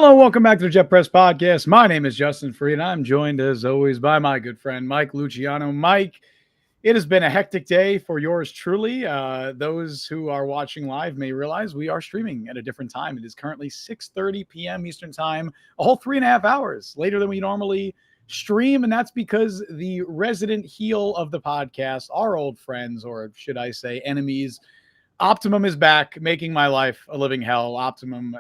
Hello, welcome back to the Jet Press Podcast. My name is Justin Fried, and I'm joined, as always, by my good friend, Mike Luciano. Mike, it has been a hectic day for yours truly. Those who are watching live may realize we are streaming at a different time. It is currently 6:30 p.m. Eastern Time, a whole 3.5 hours later than we normally stream, and that's because the resident heel of the podcast, our old friends, or should I say enemies, Optimum is back, making my life a living hell. Optimum,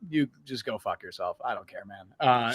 you just go fuck yourself. I don't care, man.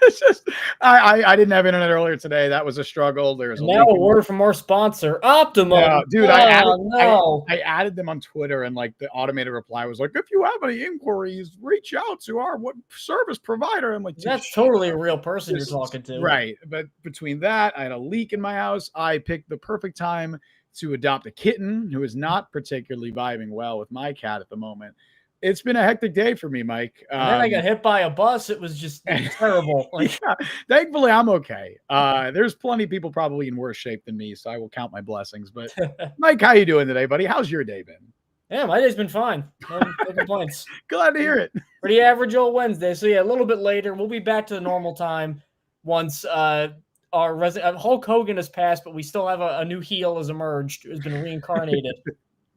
It's just I didn't have internet earlier today. That was a struggle. There's a now a word from our sponsor, Optimum. Yeah, dude, No. I added them on Twitter, and like the automated reply was like, if you have any inquiries, reach out to our service provider. I'm like, that's totally a real person you're talking to. Right. But between that, I had a leak in my house. I picked the perfect time to adopt a kitten who is not particularly vibing well with my cat at the moment. It's been a hectic day for me, Mike. And then I got hit by a bus. It was just terrible. Yeah, thankfully, I'm okay. There's plenty of people probably in worse shape than me, so I will count my blessings. But Mike, how you doing today, buddy? How's your day been? Yeah, my day's been fine. No complaints. Glad to hear it. Pretty average old Wednesday. So yeah, a little bit later, we'll be back to the normal time once our resident Hulk Hogan has passed, but we still have a new heel has emerged, has been reincarnated.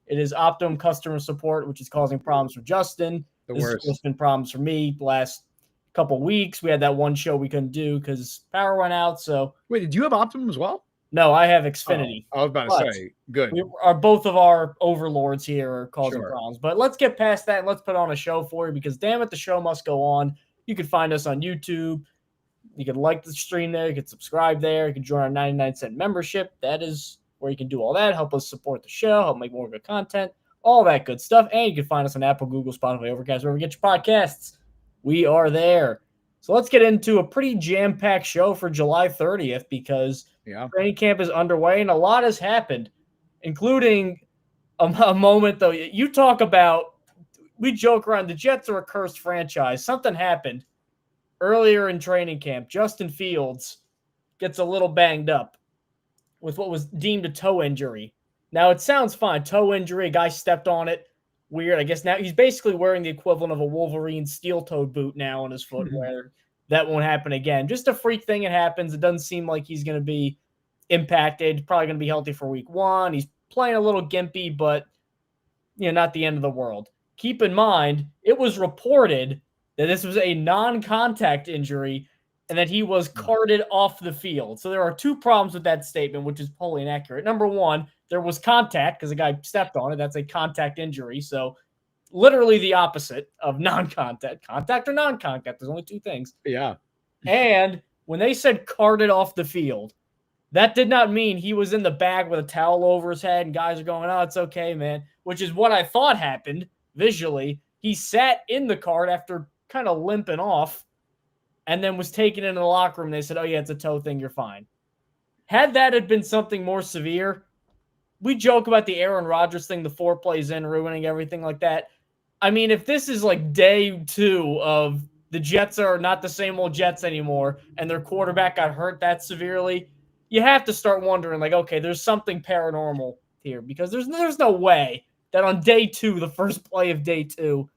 It is Optimum customer support, which is causing problems for Justin. It's been problems for me the last couple weeks. We had that one show we couldn't do because power went out. So wait, did you have Optimum as well? No, I have Xfinity. I was about to say, good. Both of our overlords here are causing problems. But let's get past that and let's put on a show for you because damn it, the show must go on. You can find us on YouTube. You can like the stream there. You can subscribe there. You can join our 99-cent membership. That is where you can do all that, help us support the show, help make more good content, all that good stuff. And you can find us on Apple, Google, Spotify, Overcast, wherever you get your podcasts. We are there. So let's get into a pretty jam-packed show for July 30th because training camp is underway and a lot has happened, including a moment, though. You talk about, we joke around, the Jets are a cursed franchise. Something happened earlier in training camp. Justin Fields gets a little banged up with what was deemed a toe injury. Now, it sounds fine. Toe injury, a guy stepped on it. Weird. I guess now he's basically wearing the equivalent of a Wolverine steel-toed boot now on his foot where that won't happen again. Just a freak thing. It happens. It doesn't seem like he's going to be impacted. Probably going to be healthy for week one. He's playing a little gimpy, but not the end of the world. Keep in mind, it was reported that this was a non-contact injury and that he was carted off the field. So there are two problems with that statement, which is wholly inaccurate. Number one, there was contact because a guy stepped on it. That's a contact injury. So literally the opposite of non-contact. Contact or non-contact. There's only two things. Yeah. And when they said carted off the field, that did not mean he was in the bag with a towel over his head and guys are going, oh, it's okay, man, which is what I thought happened visually. He sat in the cart after kind of limping off and then was taken into the locker room. They said, oh, yeah, it's a toe thing. You're fine. Had that had been something more severe, we joke about the Aaron Rodgers thing, the 4 plays in, ruining everything like that. I mean, if this is like day 2 of the Jets are not the same old Jets anymore and their quarterback got hurt that severely, you have to start wondering, like, okay, there's something paranormal here because there's no way that on day 2, the first play of day 2,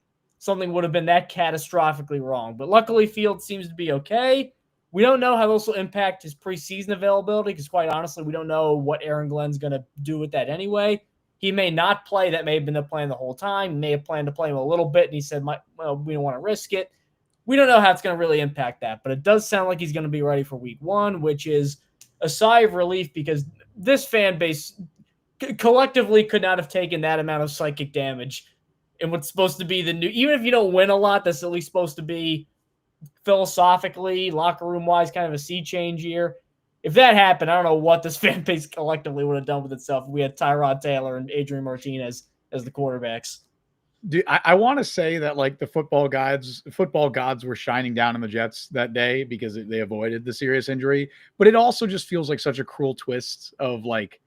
something would have been that catastrophically wrong. But luckily, Fields seems to be okay. We don't know how this will impact his preseason availability because, quite honestly, we don't know what Aaron Glenn's going to do with that anyway. He may not play. That may have been the plan the whole time. He may have planned to play him a little bit, and he said, well, we don't want to risk it. We don't know how it's going to really impact that, but it does sound like he's going to be ready for week 1, which is a sigh of relief because this fan base collectively could not have taken that amount of psychic damage in what's supposed to be the new, even if you don't win a lot, that's at least supposed to be philosophically, locker room wise, kind of a sea change year. If that happened, I don't know what this fan base collectively would have done with itself if we had Tyrod Taylor and Adrian Martinez as the quarterbacks. Dude, I want to say that like the football gods were shining down on the Jets that day because they avoided the serious injury. But it also just feels like such a cruel twist of like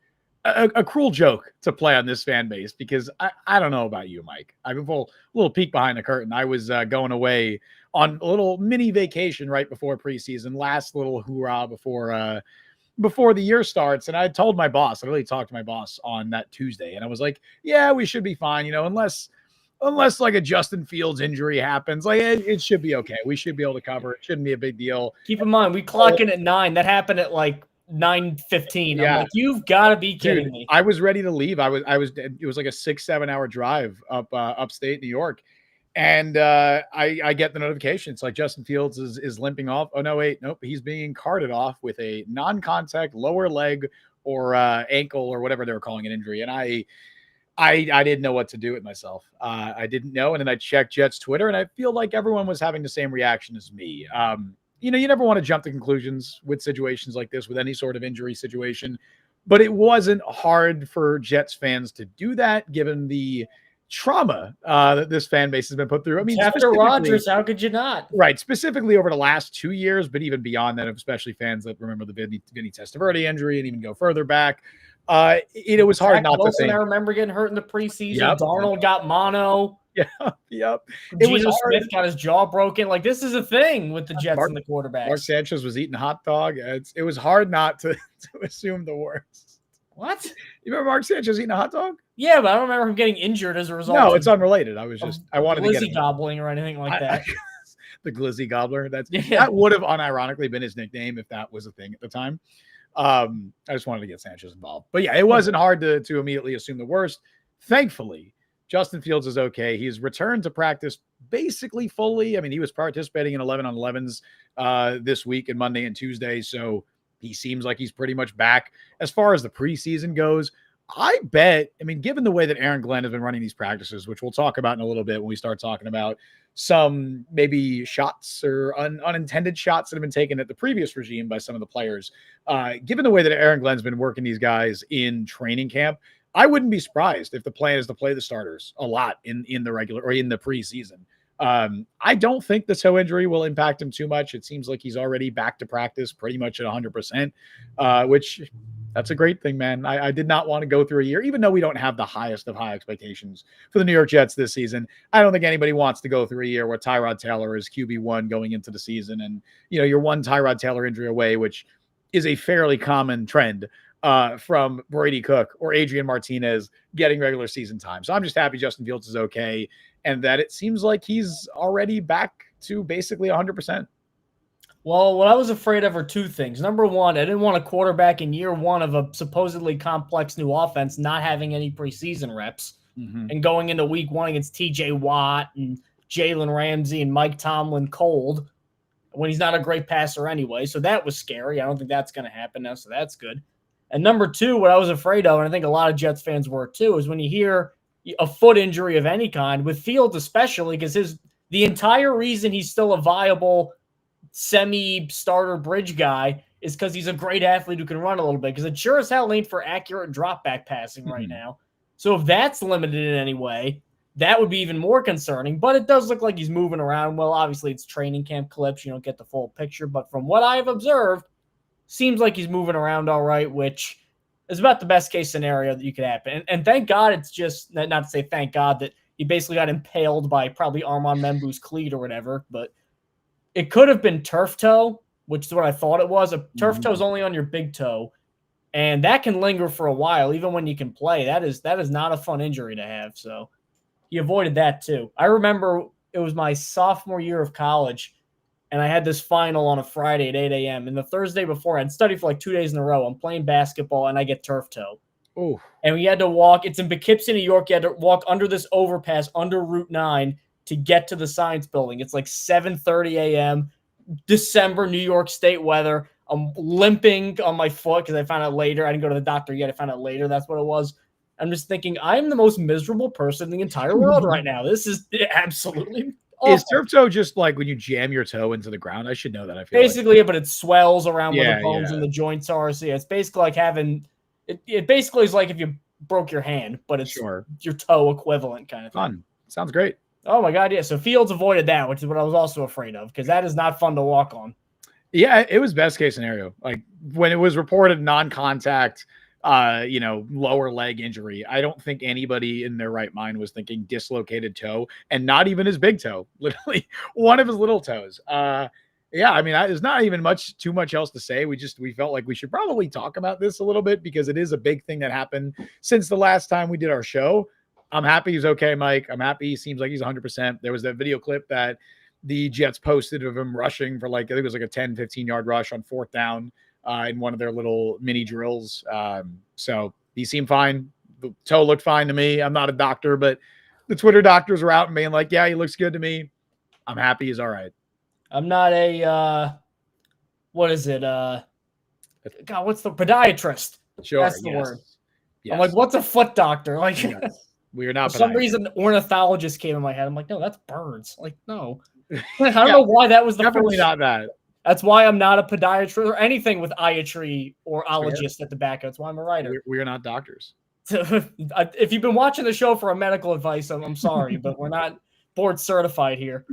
a cruel joke to play on this fan base because I don't know about you, Mike. I mean, a little peek behind the curtain. I was going away on a little mini vacation right before preseason, last little hoorah before the year starts. And I told my boss, I really talked to my boss on that Tuesday, and I was like, yeah, we should be fine, unless unless like a Justin Fields injury happens, like it should be okay. We should be able to cover. It shouldn't be a big deal. Keep in mind, we clock in at 9. That happened at like 9:15. Yeah. I'm like, you've got to be kidding me. I was ready to leave. It was like a 6-7 hour drive upstate New York. And I get the notification. It's like Justin Fields is limping off. Oh no, wait, nope. He's being carted off with a non-contact lower leg or ankle or whatever they were calling an injury. And I didn't know what to do with myself. I didn't know. And then I checked Jets Twitter, and I feel like everyone was having the same reaction as me. You never want to jump to conclusions with situations like this, with any sort of injury situation. But it wasn't hard for Jets fans to do that, given the trauma that this fan base has been put through. I mean, after Rodgers, how could you not? Right, specifically over the last 2 years, but even beyond that, especially fans that remember the Vinny Testaverde injury and even go further back. It was hard not to think. I remember getting hurt in the preseason. Yep. Darnold got mono. Yep. Geno Smith got his jaw broken. Like, this is a thing with the Jets and the quarterbacks. Mark Sanchez was eating hot dog. It was hard not to assume the worst. What? You remember Mark Sanchez eating a hot dog? Yeah, but I don't remember him getting injured as a result. No, it's unrelated. I wanted to get glizzy gobbling or anything like that. The glizzy gobbler. That would have unironically been his nickname if that was a thing at the time. I just wanted to get Sanchez involved. But yeah, it wasn't hard to immediately assume the worst. Thankfully, Justin Fields is okay. He's returned to practice basically fully. I mean, he was participating in 11-on-11s this week and Monday and Tuesday. So he seems like he's pretty much back. As far as the preseason goes, I mean, given the way that Aaron Glenn has been running these practices, which we'll talk about in a little bit when we start talking about some maybe shots or unintended shots that have been taken at the previous regime by some of the players. Given the way that Aaron Glenn's been working these guys in training camp, I wouldn't be surprised if the plan is to play the starters a lot in the regular or in the preseason. I don't think the toe injury will impact him too much. It seems like he's already back to practice pretty much at 100%, which that's a great thing, man. I did not want to go through a year, even though we don't have the highest of high expectations for the New York Jets this season. I don't think anybody wants to go through a year where Tyrod Taylor is QB1 going into the season. And, you're one Tyrod Taylor injury away, which is a fairly common trend from Brady Cook or Adrian Martinez getting regular season time. So I'm just happy Justin Fields is okay and that it seems like he's already back to basically 100%. Well, what I was afraid of are two things. Number one, I didn't want a quarterback in year one of a supposedly complex new offense not having any preseason reps and going into week one against TJ Watt and Jalen Ramsey and Mike Tomlin cold when he's not a great passer anyway. So that was scary. I don't think that's going to happen now, so that's good. And number two, what I was afraid of, and I think a lot of Jets fans were too, is when you hear a foot injury of any kind, with Fields especially, because the entire reason he's still a viable semi-starter bridge guy is because he's a great athlete who can run a little bit, because it sure as hell ain't for accurate drop-back passing right now. So if that's limited in any way, that would be even more concerning. But it does look like he's moving around. Well, obviously it's training camp clips. You don't get the full picture. But from what I've observed, seems like he's moving around all right, which is about the best case scenario that you could happen. And thank God it's just, not to say thank God, that he basically got impaled by probably Armand Membu's cleat or whatever, but it could have been turf toe, which is what I thought it was. A turf toe is only on your big toe, and that can linger for a while, even when you can play. That is not a fun injury to have, so he avoided that too. I remember it was my sophomore year of college, and I had this final on a Friday at 8 a.m. And the Thursday before, I'd studied for like 2 days in a row. I'm playing basketball, and I get turf toe. Oh. And we had to walk. It's in Poughkeepsie, New York. You had to walk under this overpass under Route 9 to get to the science building. It's like 7:30 a.m., December, New York State weather. I'm limping on my foot because I found out later. I didn't go to the doctor yet. I found out later that's what it was. I'm just thinking, I'm the most miserable person in the entire world right now. This is absolutely awful. Is turf toe just like when you jam your toe into the ground? I should know that. I feel basically, like. But it swells around where the bones and the joints are. So yeah, it's basically like having it basically is like if you broke your hand, but it's your toe equivalent kind of thing. Fun. Sounds great. Oh my God, yeah. So Fields avoided that, which is what I was also afraid of, because that is not fun to walk on. Yeah, it was best case scenario. Like when it was reported non-contact, lower leg injury, I don't think anybody in their right mind was thinking dislocated toe, and not even his big toe, literally one of his little toes. Yeah, I mean, there's not even too much else to say. We felt like we should probably talk about this a little bit because it is a big thing that happened since the last time we did our show. I'm happy he's okay, Mike. I'm happy he seems like he's 100%. There was that video clip that the Jets posted of him rushing for like, I think it was like a 10, 15-yard rush on 4th down in one of their little mini drills. So he seemed fine. The toe looked fine to me. I'm not a doctor, but the Twitter doctors were out and being like, yeah, he looks good to me. I'm happy he's all right. I'm not a, what is it? God, what's the podiatrist? Sure. That's the word. Yes. I'm like, what's a foot doctor? Like, yes. We are not. For some reason, ornithologist came in my head. I'm like, no, that's birds. Like, no. I don't know why that was the definitely first. Not that. That's why I'm not a podiatrist or anything with iatry or ologist at the back. That's why I'm a writer. We are not doctors. If you've been watching the show for a medical advice, I'm sorry, but we're not board certified here.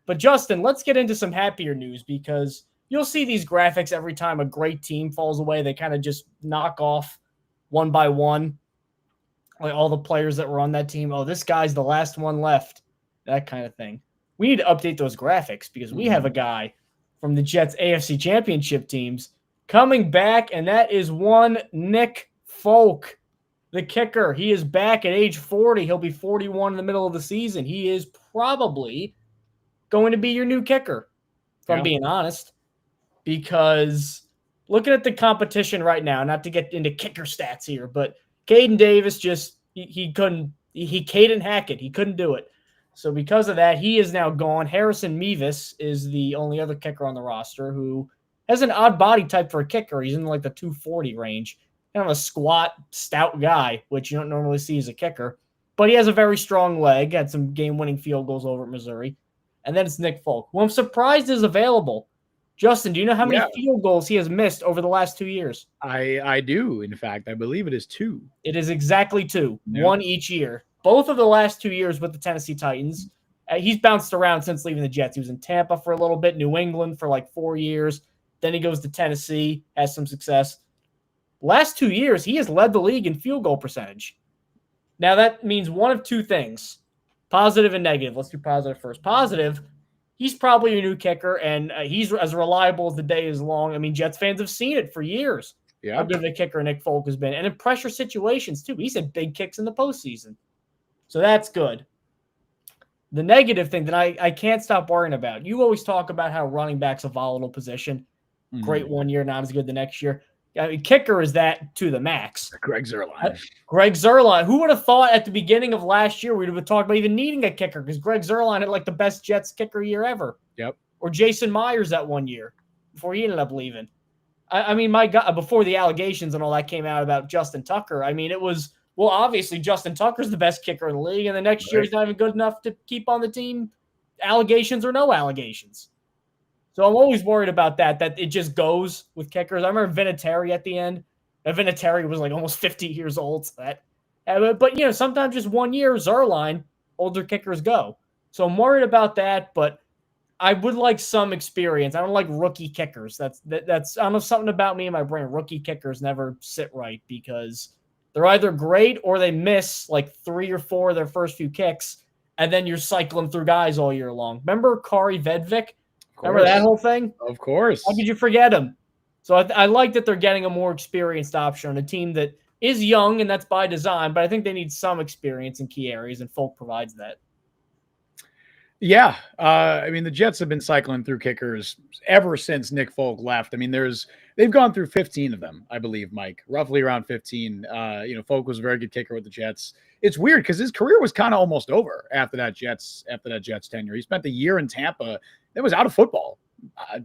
But Justin, let's get into some happier news because you'll see these graphics every time a great team falls away. They kind of just knock off one by one. Like all the players that were on that team. Oh, this guy's the last one left. That kind of thing. We need to update those graphics because we have a guy from the Jets AFC Championship teams coming back, and that is one Nick Folk, the kicker. He is back at age 40. He'll be 41 in the middle of the season. He is probably going to be your new kicker, if I'm being honest, because looking at the competition right now, not to get into kicker stats here, but Caden Davis just, he couldn't, he Caden Hackett, he couldn't do it. So because of that, he is now gone. Harrison Mevis is the only other kicker on the roster who has an odd body type for a kicker. He's in like the 240 range. Kind of a squat, stout guy, which you don't normally see as a kicker. But he has a very strong leg, had some game-winning field goals over at Missouri. And then it's Nick Folk, who I'm surprised is available. Justin, do you know how many field goals he has missed over the last 2 years? I do. In fact, I believe it is 2. It is exactly 2, one each year. Both of the last 2 years with the Tennessee Titans. He's bounced around since leaving the Jets. He was in Tampa for a little bit, New England for like 4 years. Then he goes to Tennessee, has some success. Last 2 years, he has led the league in field goal percentage. Now, that means one of two things, positive and negative. Let's do positive first. Positive, he's probably your new kicker, and he's as reliable as the day is long. I mean, Jets fans have seen it for years. Yeah. How good of a kicker Nick Folk has been. And in pressure situations, too. He's had big kicks in the postseason. So that's good. The negative thing that I can't stop worrying about, you always talk about how running back's a volatile position. Great 1 year, not as good the next year. I mean, kicker is that to the max. Greg Zuerlein. Greg Zuerlein. Who would have thought at the beginning of last year we'd have talked about even needing a kicker because Greg Zuerlein had like the best Jets kicker year ever. Yep. Or Jason Myers that 1 year before he ended up leaving. I mean, my God, before the allegations and all that came out about Justin Tucker, I mean, it was, well, obviously Justin Tucker's the best kicker in the league, and the next year he's not even good enough to keep on the team, allegations or no allegations. So I'm always worried about that it just goes with kickers. I remember Vinatieri at the end. Vinatieri was like almost 50 years old. So but, you know, sometimes just 1 year, Zuerlein, older kickers go. So I'm worried about that, but I would like some experience. I don't like rookie kickers. That's I don't know, something about me in my brain. Rookie kickers never sit right because they're either great or they miss like 3 or 4 of their first few kicks, and then you're cycling through guys all year long. Remember Kari Vedvik? Remember that whole thing? Of course. How could you forget him? So I like that they're getting a more experienced option on a team that is young, and that's by design, but I think they need some experience in key areas, and Folk provides that. Yeah. I mean, the Jets have been cycling through kickers ever since Nick Folk left. I mean, they've gone through 15 of them, I believe, Mike, roughly around 15. Folk was a very good kicker with the Jets. It's weird because his career was kind of almost over after that Jets tenure. He spent a year in Tampa. That was out of football.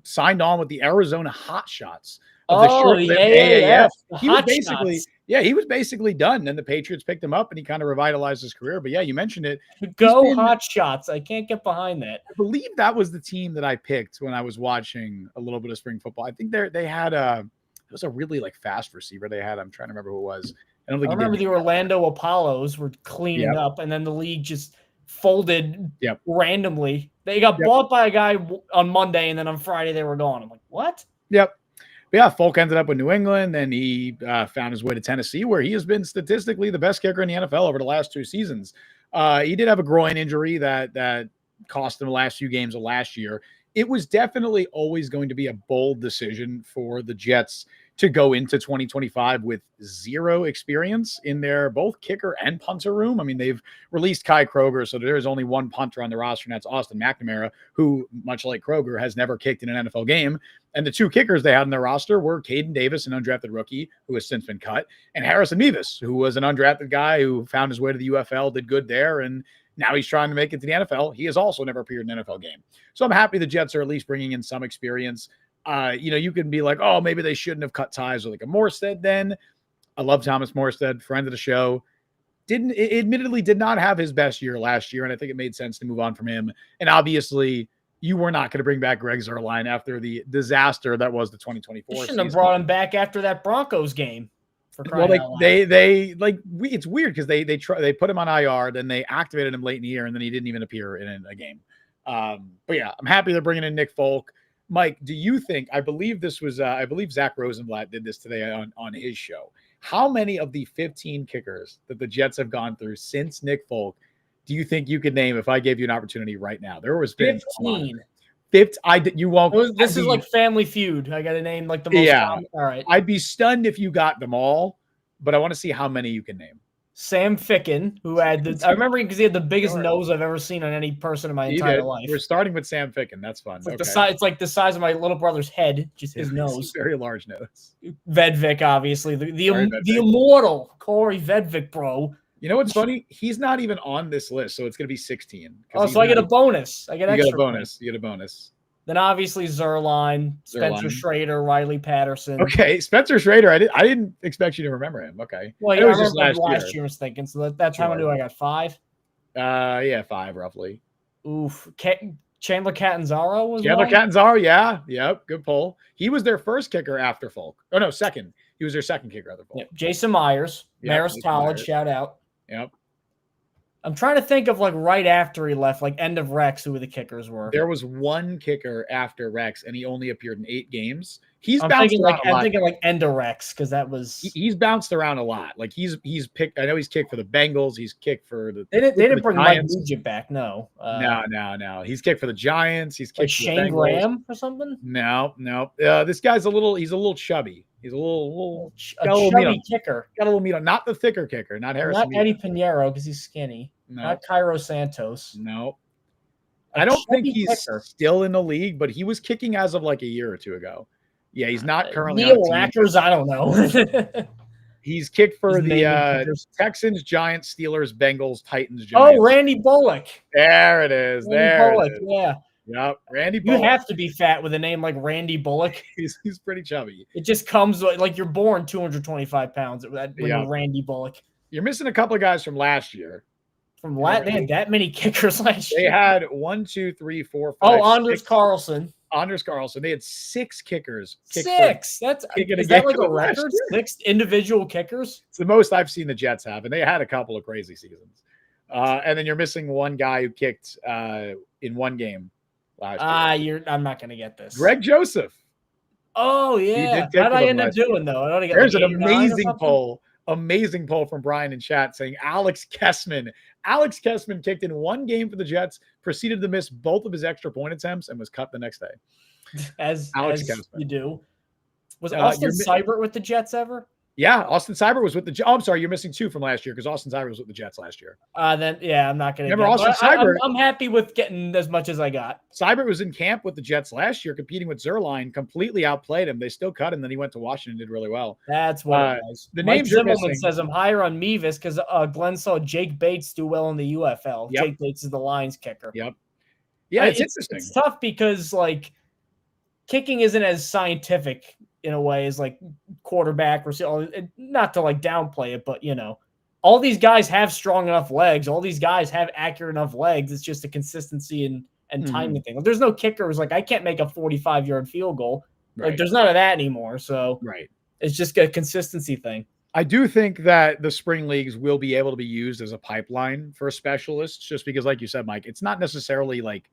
Signed on with the Arizona Hotshots of the short-lived AAF. He was basically done. Then the Patriots picked him up, and he kind of revitalized his career. But yeah, you mentioned it. Go Hotshots! I can't get behind that. I believe that was the team that I picked when I was watching a little bit of spring football. I think they had it was a really like fast receiver they had. I'm trying to remember who it was. I remember the Orlando Apollos were cleaning up, and then the league just folded randomly. They got bought by a guy on Monday, and then on Friday they were gone. I'm like, what? Yep. But yeah, Folk ended up with New England, and he found his way to Tennessee, where he has been statistically the best kicker in the NFL over the last 2 seasons. He did have a groin injury that cost him the last few games of last year. it was definitely always going to be a bold decision for the Jets to go into 2025 with zero experience in their both kicker and punter room. I mean, they've released Kai Kroger, so there's only one punter on the roster, and that's Austin McNamara, who, much like Kroger, has never kicked in an NFL game. And the two kickers they had on their roster were Caden Davis, an undrafted rookie who has since been cut, and Harrison Mevis, who was an undrafted guy who found his way to the UFL, did good there, and now he's trying to make it to the NFL. He has also never appeared in an NFL game. So I'm happy the Jets are at least bringing in some experience. You can be like, oh, maybe they shouldn't have cut ties with like a Morstead then. I love Thomas Morstead, friend of the show. Admittedly did not have his best year last year, and I think it made sense to move on from him. And obviously, you were not going to bring back Greg Zuerlein after the disaster that was the 2024 You season. shouldn't have brought him back after that Broncos game. Well, it's weird because they put him on IR, then they activated him late in the year, and then he didn't even appear in a game. But yeah, I'm happy they're bringing in Nick Folk. Mike, do you think, I believe Zach Rosenblatt did this today on his show. How many of the 15 kickers that the Jets have gone through since Nick Folk do you think you could name if I gave you an opportunity right now? There was 15. You won't. This is like Family Feud. I got to name like the most. Yeah. Common. All right. I'd be stunned if you got them all, but I want to see how many you can name. Sam Ficken, who had I remember because he had the biggest nose I've ever seen on any person in my entire life. We're starting with Sam Ficken. That's fun. It's like the size of my little brother's head, just his nose. Very large nose. Vedvik, obviously. The immortal Corey Vedvik, bro. You know what's funny? He's not even on this list, so it's going to be 16. Oh, so I get a bonus. You get a bonus. Then obviously Zuerlein, Spencer Schrader, Riley Patterson. Okay, Spencer Schrader. I didn't expect you to remember him. Okay. Well, yeah, I remember last year I was thinking. So that's how many do I got? 5? Yeah, 5 roughly. Oof. Chandler Catanzaro was Catanzaro, yeah. Yep, good pull. He was their first kicker after Folk. Oh, no, second. He was their second kicker after Folk. Yep. Jason Myers, Marist College, shout out. Yep. I'm trying to think of like right after he left, like end of Rex, who the kickers were. There was one kicker after Rex, and he only appeared in 8 games. I'm thinking like end of Rex because that was he's bounced around a lot. Like he's picked. I know he's kicked for the Bengals. He's kicked for the. They didn't bring Mike Nugent back. No. No. He's kicked for the Giants. He's kicked like for Shane the Graham or something. No. This guy's a little chubby. He's a little chubby kicker. Got a little meat on. Not the thicker kicker. Not Harrison. Not Eddie Pinheiro because he's skinny. No. Not Cairo Santos. No. I don't think he's still in the league, but he was kicking as of like a year or two ago. Yeah, he's not currently. Neil Lackers, I don't know. He's kicked for the Texans, Giants, Steelers, Bengals, Titans, Giants. Oh, Randy Bullock. There it is. Bullock, yeah. Yep, Randy Bullock. You have to be fat with a name like Randy Bullock. He's pretty chubby. It just comes like you're born 225 pounds when you're Randy Bullock. You're missing a couple of guys from last year. They had that many kickers last year. They had 1, 2, 3, 4, 5. Oh, Anders Carlson. They had 6 kickers. 6. Is that like a record? 6 individual kickers? It's the most I've seen the Jets have, and they had a couple of crazy seasons. And then you're missing one guy who kicked in one game last year. I'm not going to get this. Greg Joseph. Oh, yeah. How did I end up doing, though? There's an amazing poll. Amazing poll from Brian in chat saying Alex Kessman. Alex Kessman kicked in one game for the Jets, proceeded to miss both of his extra point attempts, and was cut the next day. As you do. Was Austin Seibert with the Jets ever? Yeah, Austin Seibert was with the Jets. Oh, I'm sorry, you're missing 2 from last year because Austin Seibert was with the Jets last year. I'm not going to. Remember Austin Seibert? I'm happy with getting as much as I got. Seibert was in camp with the Jets last year, competing with Zuerlein, completely outplayed him. They still cut him. Then he went to Washington and did really well. That's what it was. The Mike Zimmerman says I'm higher on Mevis because Glenn saw Jake Bates do well in the UFL. Yep. Jake Bates is the Lions kicker. Yep. Yeah, it's interesting. It's tough because like kicking isn't as scientific in a way as like quarterback or not to like downplay it, but all these guys have strong enough legs. All these guys have accurate enough legs. It's just a consistency and timing thing. Like, there's no kickers. Like I can't make a 45-yard field goal. Right. Like there's none of that anymore. So it's just a consistency thing. I do think that the spring leagues will be able to be used as a pipeline for specialists just because, like you said, Mike, it's not necessarily like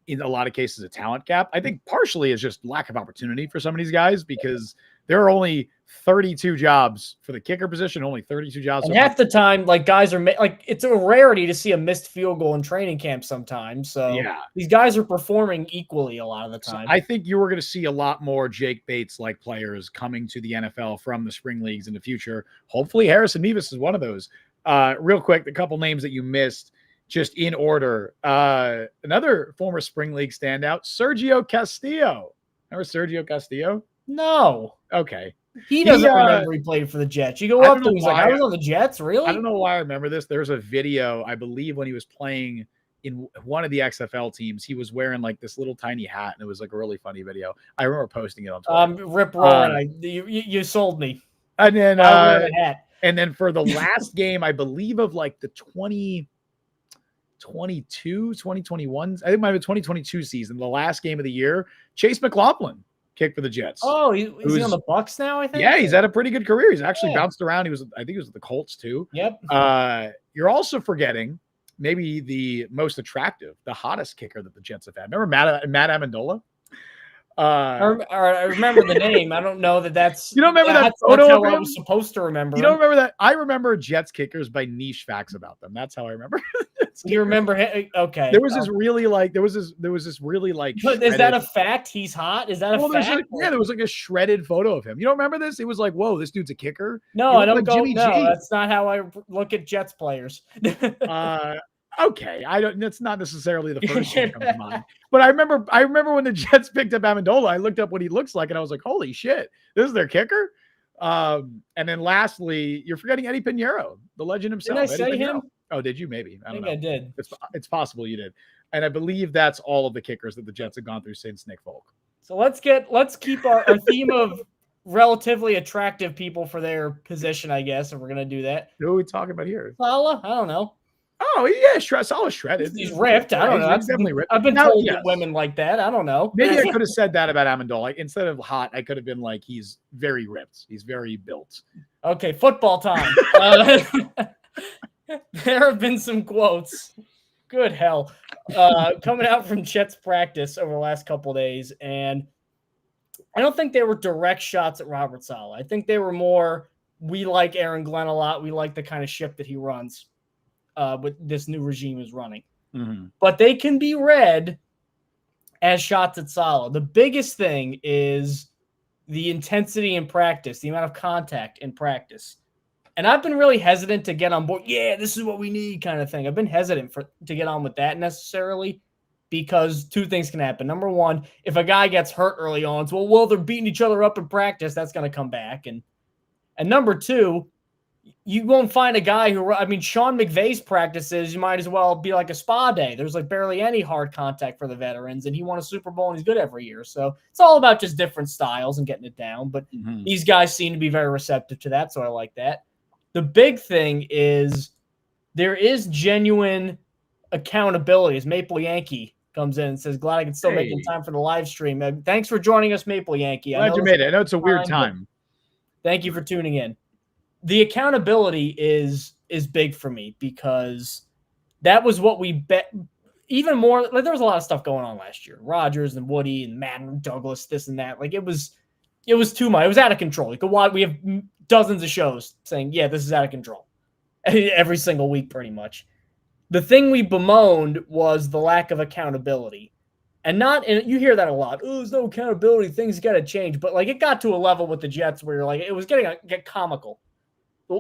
in a lot of cases a talent gap. I think partially is just lack of opportunity for some of these guys because there are only 32 jobs for the kicker position, only 32 jobs. And half the time, like guys are like it's a rarity to see a missed field goal in training camp sometimes. So yeah, these guys are performing equally a lot of the time. So I think you were going to see a lot more Jake Bates like players coming to the NFL from the spring leagues in the future. Hopefully, Harrison Mevis is one of those. Real quick, the couple names that you missed, just in order. Another former spring league standout, Sergio Castillo. Remember Sergio Castillo? No. Okay. He doesn't remember he played for the Jets. You go up to him, he's like, I was on the Jets? Really? I don't know why I remember this. There's a video, I believe, when he was playing in one of the XFL teams. He was wearing like this little tiny hat, and it was like a really funny video. I remember posting it on Twitter. Rip Roaring, you sold me. And then, and then for the last game, I believe of like the 2021, I think it might have been 2022 season, the last game of the year, Chase McLaughlin kicked for the Jets. Oh, is he on the Bucs now, I think? Yeah, he's had a pretty good career. He's actually bounced around. I think he was with the Colts too. Yep. You're also forgetting maybe the most attractive, the hottest kicker that the Jets have had. Remember Matt Amendola? I remember the name. I don't know that's. You don't remember that photo? That's how of him? I was supposed to remember. You don't remember that? I remember Jets kickers by niche facts about them. That's how I remember. You remember him? Okay. There was this really like. But is that a fact? He's hot. Is that a fact? There was like a shredded photo of him. You don't remember this? It was like, whoa, this dude's a kicker. No, I don't go. Jimmy G. That's not how I look at Jets players. Okay, that's not necessarily the first thing that comes to mind. But I remember when the Jets picked up Amendola, I looked up what he looks like, and I was like, holy shit, this is their kicker. And then lastly, you're forgetting Eddie Pinheiro, the legend himself. Did I say him? Oh, did you? Maybe. I don't know. I did. It's possible you did. And I believe that's all of the kickers that the Jets have gone through since Nick Folk. So let's keep our theme of relatively attractive people for their position, I guess, if we're gonna do that. Who are we talking about here? Salah? I don't know. Oh yeah, Salah's shredded. He's ripped. I don't know. He's definitely ripped. I've been told that women like that. I don't know. Maybe I could have said that about Amendola. Instead of hot, I could have been like, he's very ripped. He's very built. Okay, football time. There have been some quotes. Good hell. Coming out from Jets practice over the last couple of days. And I don't think they were direct shots at Robert Saleh. I think they were more, we like Aaron Glenn a lot. We like the kind of ship that he runs with this new regime is running. Mm-hmm. But they can be read as shots at Saleh. The biggest thing is the intensity in practice, the amount of contact in practice. And I've been really hesitant to get on board. Yeah, this is what we need kind of thing. I've been hesitant to get on with that necessarily because two things can happen. Number one, if a guy gets hurt early on, it's, well, they're beating each other up in practice. That's going to come back. And number two, you won't find a guy Sean McVay's practices, you might as well be like a spa day. There's like barely any hard contact for the veterans, and he won a Super Bowl and he's good every year. So it's all about just different styles and getting it down. But these guys seem to be very receptive to that, so I like that. The big thing is there is genuine accountability as Maple Yankee comes in and says, glad I can still make time for the live stream. Thanks for joining us, Maple Yankee. Glad you made it. I know it's a weird time. Thank you for tuning in. The accountability is big for me because that was what we bet. Even more, like there was a lot of stuff going on last year. Rodgers and Woody and Matt and Douglas, this and that. Like it was too much. It was out of control. We have dozens of shows saying, yeah, this is out of control every single week, pretty much. The thing we bemoaned was the lack of accountability. And you hear that a lot. Oh, there's no accountability. Things got to change. But like it got to a level with the Jets where you're like, it was get comical.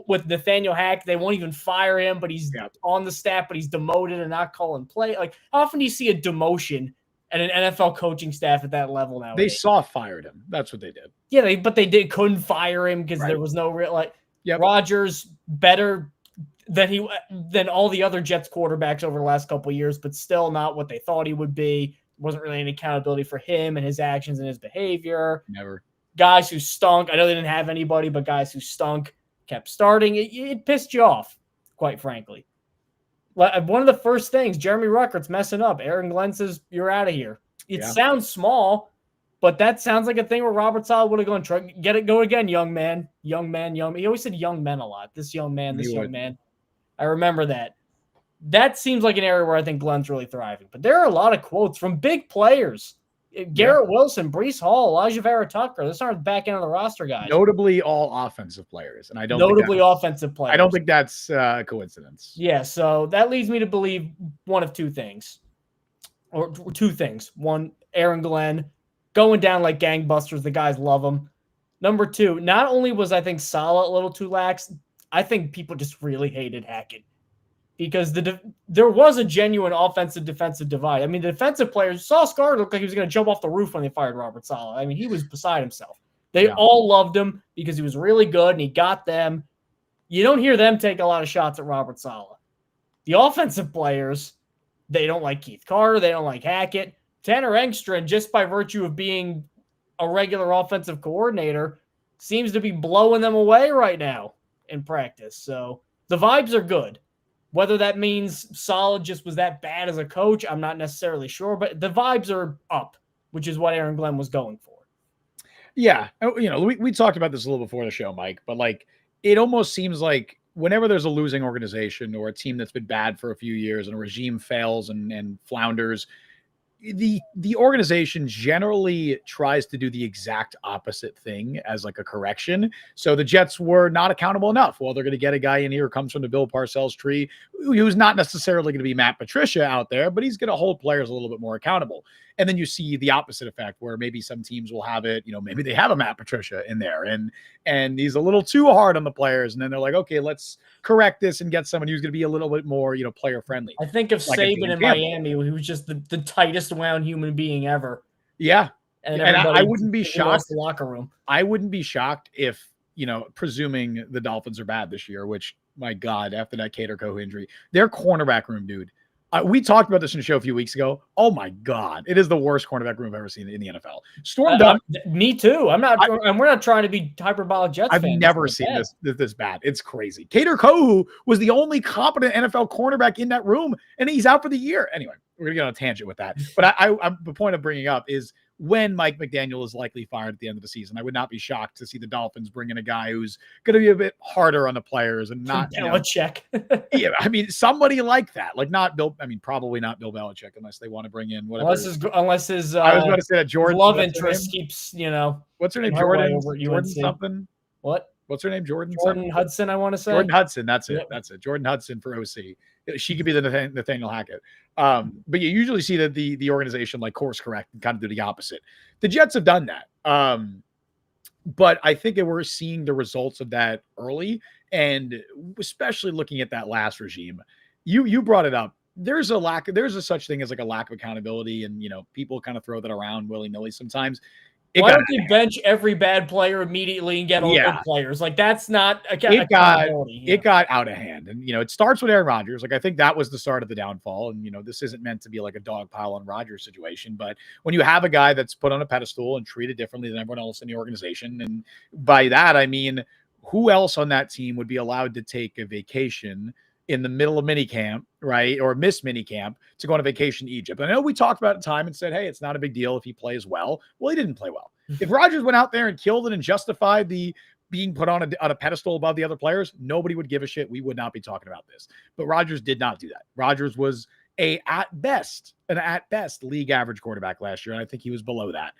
With Nathaniel Hack, they won't even fire him, but he's on the staff, but he's demoted and not calling play. Like, how often do you see a demotion at an NFL coaching staff at that level now? They fired him. That's what they did. Yeah, but they couldn't fire him because there was no real Rodgers better than all the other Jets quarterbacks over the last couple of years, but still not what they thought he would be. Wasn't really any accountability for him and his actions and his behavior. Never. Guys who stunk. I know they didn't have anybody, but guys who stunk kept starting. It pissed you off, quite frankly. One of the first things, Jeremy Ruckert's messing up. Aaron Glenn says, you're out of here. It sounds small, but that sounds like a thing where Robert Saleh would have gone, get it, go again, young man. Young man, young man. He always said young men a lot. This young man, this young man. I remember that. that seems like an area where I think Glenn's really thriving. But there are a lot of quotes from big players. Garrett Wilson, Breece Hall, Elijah Vera Tucker. Those aren't the back end of the roster guys. Notably all offensive players. And I don't offensive players. I don't think that's a coincidence. Yeah, so that leads me to believe one of two things. Or two things. One, Aaron Glenn going down like gangbusters. The guys love him. Number two, not only was I think Saleh a little too lax, I think people just really hated Hackett. Because there was a genuine offensive-defensive divide. I mean, the defensive players, Sauce Gardner looked like he was going to jump off the roof when they fired Robert Saleh. I mean, he was beside himself. They all loved him because he was really good and he got them. You don't hear them take a lot of shots at Robert Saleh. The offensive players, they don't like Keith Carter. They don't like Hackett. Tanner Engstrand, just by virtue of being a regular offensive coordinator, seems to be blowing them away right now in practice. So the vibes are good. Whether that means Saleh just was that bad as a coach, I'm not necessarily sure, but the vibes are up, which is what Aaron Glenn was going for. Yeah. We talked about this a little before the show, Mike, but like it almost seems like whenever there's a losing organization or a team that's been bad for a few years and a regime fails and flounders, the organization generally tries to do the exact opposite thing as like a correction. So the Jets were not accountable enough. Well, they're going to get a guy in here who comes from the Bill Parcells tree, who's not necessarily going to be Matt Patricia out there, but he's going to hold players a little bit more accountable. And then you see the opposite effect where maybe some teams will have it, maybe they have a Matt Patricia in there and he's a little too hard on the players. And then they're like, okay, let's correct this and get someone who's going to be a little bit more, player friendly. I think of like Saban in Miami, who was just the tightest wound human being ever. Yeah. And I wouldn't be shocked. The locker room. I wouldn't be shocked if, presuming the Dolphins are bad this year, which my God, after that Cater Coe injury, their cornerback room, dude. We talked about this in the show a few weeks ago. Oh my God, it is the worst cornerback room I've ever seen in the NFL. Me too. We're not trying to be hyperbolic Jets fans. I've never seen this bad. It's crazy. Cater Coe was the only competent NFL cornerback in that room, and he's out for the year. Anyway, we're gonna get on a tangent with that. But the point of bringing up is when Mike McDaniel is likely fired at the end of the season, I would not be shocked to see the Dolphins bring in a guy who's going to be a bit harder on the players and not Belichick. Yeah, I mean, somebody like that, like not Bill. I mean, probably not Bill Belichick unless they want to bring in whatever. Unless his I was going to say that Jordan love interest keeps what's her name? Jordan something. What? What's her name? Jordan Hudson. I want to say Jordan Hudson. That's it. Yep. That's it. Jordan Hudson for OC. She could be the Nathaniel Hackett. But you usually see that the organization like course correct and kind of do the opposite. The Jets have done that. But I think that we're seeing the results of that early, and especially looking at that last regime. You brought it up. There's a such thing as like a lack of accountability, and people kind of throw that around willy-nilly sometimes. Why don't they bench every bad player immediately and get all good players? Like that's not accountability. It got out of hand, and it starts with Aaron Rodgers. Like I think that was the start of the downfall. And this isn't meant to be like a dog pile on Rodgers situation, but when you have a guy that's put on a pedestal and treated differently than everyone else in the organization, and by that I mean who else on that team would be allowed to take a vacation in the middle of minicamp, right? Or miss minicamp to go on a vacation to Egypt. I know we talked about it time and said, hey, it's not a big deal if he plays well. Well, he didn't play well. If Rodgers went out there and killed it and justified the being put on a pedestal above the other players, nobody would give a shit. We would not be talking about this. But Rodgers did not do that. Rodgers was an at best league average quarterback last year. And I think he was below that.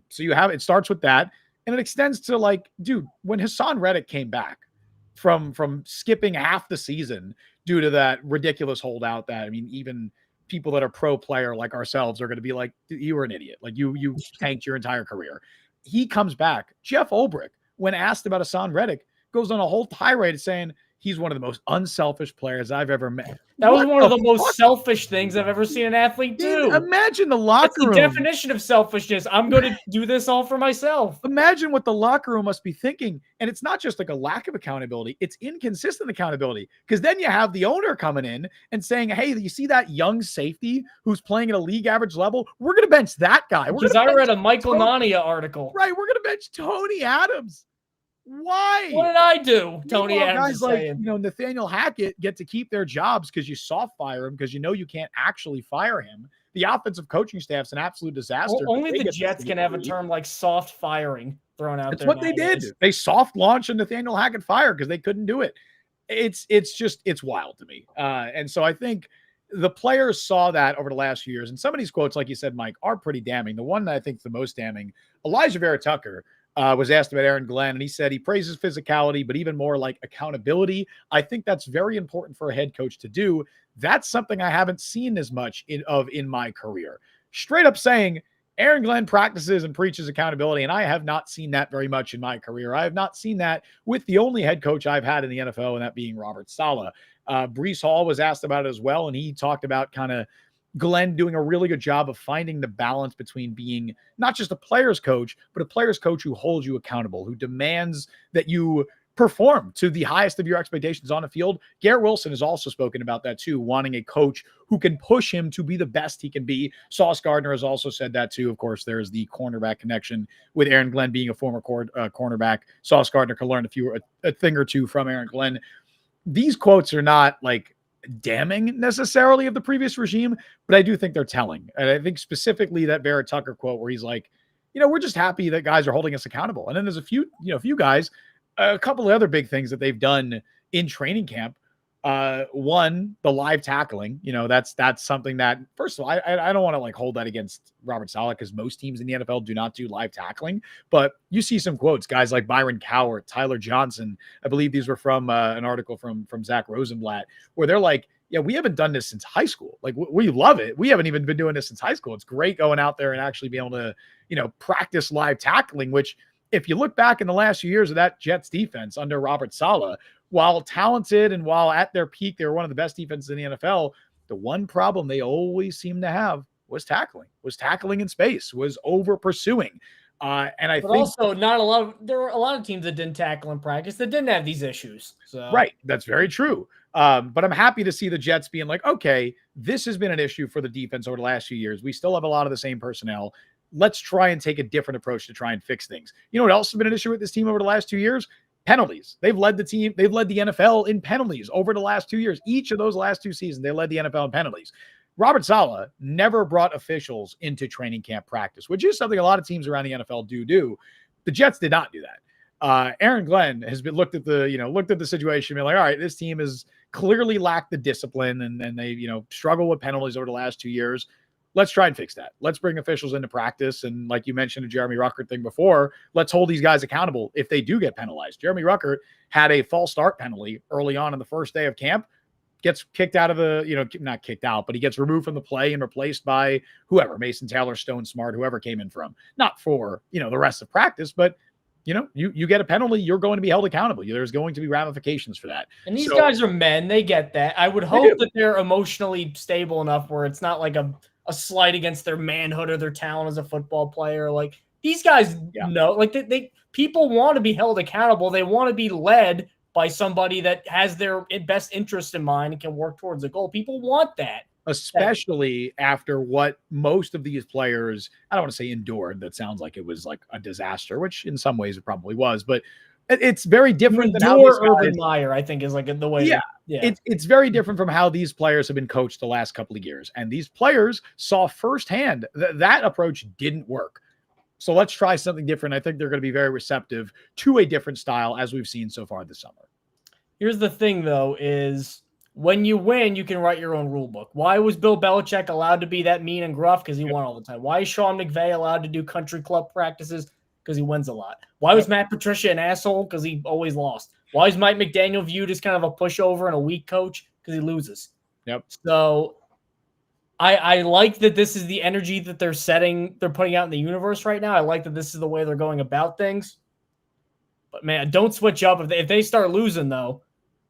So it starts with that. And it extends to like, dude, when Hassan Reddick came back, from skipping half the season due to that ridiculous holdout that, I mean, even people that are pro player like ourselves are going to be like, you were an idiot. Like you tanked your entire career. He comes back. Jeff Ulbrich, when asked about Hassan Reddick, goes on a whole tirade saying he's one of the most unselfish players I've ever met. That was one of the most selfish things I've ever seen an athlete do. Imagine the locker room. That's the definition of selfishness. I'm going to do this all for myself. Imagine what the locker room must be thinking. And it's not just like a lack of accountability. It's inconsistent accountability. Because then you have the owner coming in and saying, hey, you see that young safety who's playing at a league average level? We're going to bench that guy. Because I read a Michael Nania article. Right. We're going to bench Tony Adams. Why? What did I do? Tony Adams guys like Nathaniel Hackett get to keep their jobs because you soft fire him because you can't actually fire him. The offensive coaching staff's an absolute disaster. Only the Jets can have a term like soft firing thrown out there. That's what they did. They soft launched a Nathaniel Hackett fire because they couldn't do it. it's wild to me. And so I think the players saw that over the last few years. And some of these quotes, like you said, Mike, are pretty damning. The one that I think is the most damning, Elijah Vera Tucker was asked about Aaron Glenn, and he said he praises physicality, but even more like accountability. I think that's very important for a head coach to do. That's something I haven't seen as much in my career. Straight up saying, Aaron Glenn practices and preaches accountability, and I have not seen that very much in my career. I have not seen that with the only head coach I've had in the NFL, and that being Robert Saleh. Brees Hall was asked about it as well, and he talked about kind of Glenn doing a really good job of finding the balance between being not just a player's coach, but a player's coach who holds you accountable, who demands that you perform to the highest of your expectations on the field. Garrett Wilson has also spoken about that too, wanting a coach who can push him to be the best he can be. Sauce Gardner has also said that too. Of course, there's the cornerback connection with Aaron Glenn being a former cornerback. Sauce Gardner can learn a thing or two from Aaron Glenn. These quotes are not like damning necessarily of the previous regime, but I do think they're telling. And I think specifically that Vera Tucker quote where he's like, we're just happy that guys are holding us accountable. And then there's a few guys, a couple of other big things that they've done in training camp. One, the live tackling, that's something that, first of all, I don't want to like hold that against Robert Saleh because most teams in the NFL do not do live tackling, but you see some quotes, guys like Byron Cowart, Tyler Johnson. I believe these were from an article from Zach Rosenblatt, where they're like, yeah, we haven't done this since high school. Like we love it. We haven't even been doing this since high school. It's great going out there and actually being able to, practice live tackling, which if you look back in the last few years of that Jets defense under Robert Saleh, while talented and while at their peak, they were one of the best defenses in the NFL. The one problem they always seemed to have was tackling in space, was over pursuing. And I think also there were a lot of teams that didn't tackle in practice that didn't have these issues. So. Right. That's very true. But I'm happy to see the Jets being like, okay, this has been an issue for the defense over the last few years. We still have a lot of the same personnel. Let's try and take a different approach to try and fix things. You know what else has been an issue with this team over the last 2 years? Penalties. They've led the NFL in penalties over the last 2 years. Each of those last two seasons, they led the NFL in penalties. Robert Saleh never brought officials into training camp practice, which is something a lot of teams around the NFL do. The Jets did not do that. Aaron Glenn has been looked at the situation and been like, all right, this team has clearly lacked the discipline and they, struggle with penalties over the last 2 years. Let's try and fix that. Let's bring officials into practice. And like you mentioned a Jeremy Ruckert thing before, let's hold these guys accountable if they do get penalized. Jeremy Ruckert had a false start penalty early on in the first day of camp, gets kicked out of not kicked out, but he gets removed from the play and replaced by whoever, Mason Taylor, Stone Smart, whoever came in from, not for, the rest of practice, but you get a penalty, you're going to be held accountable. There's going to be ramifications for that. And these guys are men. They get that. I would hope that they're emotionally stable enough where it's not like a slight against their manhood or their talent as a football player. Like these guys know, like people want to be held accountable. They want to be led by somebody that has their best interest in mind and can work towards a goal. People want that. Especially after what most of these players, I don't want to say endured. That sounds like it was like a disaster, which in some ways it probably was, but it's very different than how these guys, Urban Meyer, I think, is like the way. Yeah. It's very different from how these players have been coached the last couple of years. And these players saw firsthand that approach didn't work. So let's try something different. I think they're going to be very receptive to a different style as we've seen so far this summer. Here's the thing, though, is when you win, you can write your own rule book. Why was Bill Belichick allowed to be that mean and gruff? Because he won all the time. Why is Sean McVay allowed to do country club practices? Because he wins a lot. Why was Matt Patricia an asshole? Because he always lost. Why is Mike McDaniel viewed as kind of a pushover and a weak coach? Because he loses. Yep. So I like that this is the energy that they're putting out in the universe right now. I like that this is the way they're going about things. But man, don't switch up if they start losing though.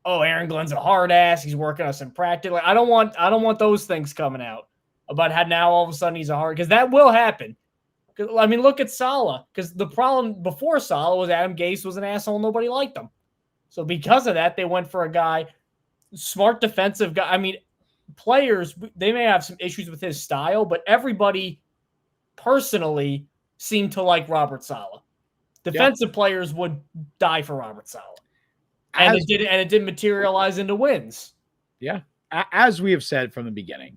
Oh, Aaron Glenn's a hard ass. He's working us in practice. Like, I don't want those things coming out about how now all of a sudden he's a hard, because that will happen. I mean, look at Saleh, because the problem before Saleh was Adam Gase was an asshole. Nobody liked him. So because of that, they went for a guy, smart defensive guy. I mean, players, they may have some issues with his style, but everybody personally seemed to like Robert Saleh. Defensive players would die for Robert Saleh. And it didn't materialize into wins. Yeah. As we have said from the beginning,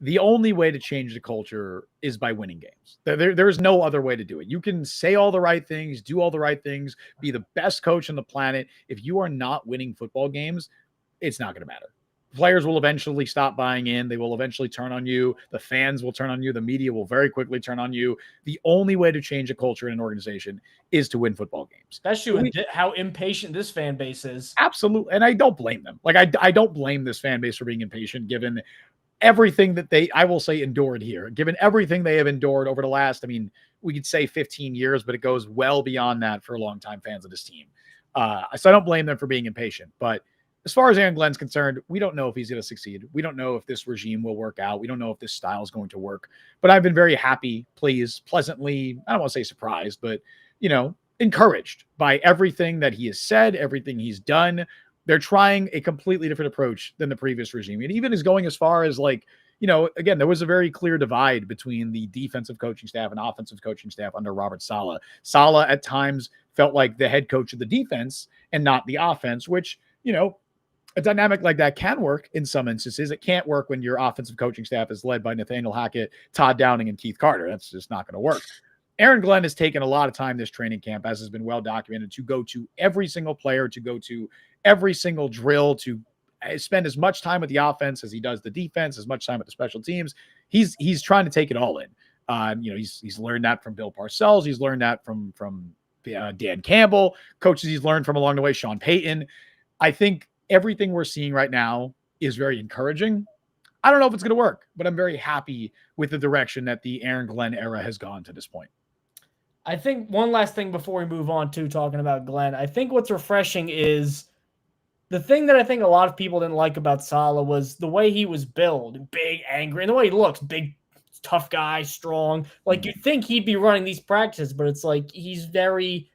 the only way to change the culture is by winning games. There is no other way to do it. You can say all the right things, do all the right things, be the best coach on the planet. If you are not winning football games, it's not going to matter. Players will eventually stop buying in. They will eventually turn on you. The fans will turn on you. The media will very quickly turn on you. The only way to change a culture in an organization is to win football games. Especially with how impatient this fan base is. Absolutely. And I don't blame them. Like, I don't blame this fan base for being impatient, given everything that they, I will say, endured here, given everything they have endured over the last, I mean, we could say 15 years, but it goes well beyond that for longtime fans of this team. So I don't blame them for being impatient. But as far as Aaron Glenn's concerned, we don't know if he's going to succeed. We don't know if this regime will work out. We don't know if this style is going to work. But I've been very happy, pleased, pleasantly, I don't want to say surprised, but, encouraged by everything that he has said, everything he's done. They're trying a completely different approach than the previous regime. And even is going as far as again, there was a very clear divide between the defensive coaching staff and offensive coaching staff under Robert Saleh. Saleh at times felt like the head coach of the defense and not the offense, which, a dynamic like that can work in some instances. It can't work when your offensive coaching staff is led by Nathaniel Hackett, Todd Downing, and Keith Carter. That's just not going to work. Aaron Glenn has taken a lot of time this training camp, as has been well documented, to go to every single player, to go to every single drill, to spend as much time with the offense as he does the defense, as much time with the special teams. He's trying to take it all in. He's learned that from Bill Parcells. He's learned that from Dan Campbell, coaches he's learned from along the way, Sean Payton. I think everything we're seeing right now is very encouraging. I don't know if it's going to work, but I'm very happy with the direction that the Aaron Glenn era has gone to this point. I think one last thing before we move on to talking about Glenn. I think what's refreshing is the thing that I think a lot of people didn't like about Saleh was the way he was built, big, angry, and the way he looks, big, tough guy, strong. Like, you'd think he'd be running these practices, but it's like he's very...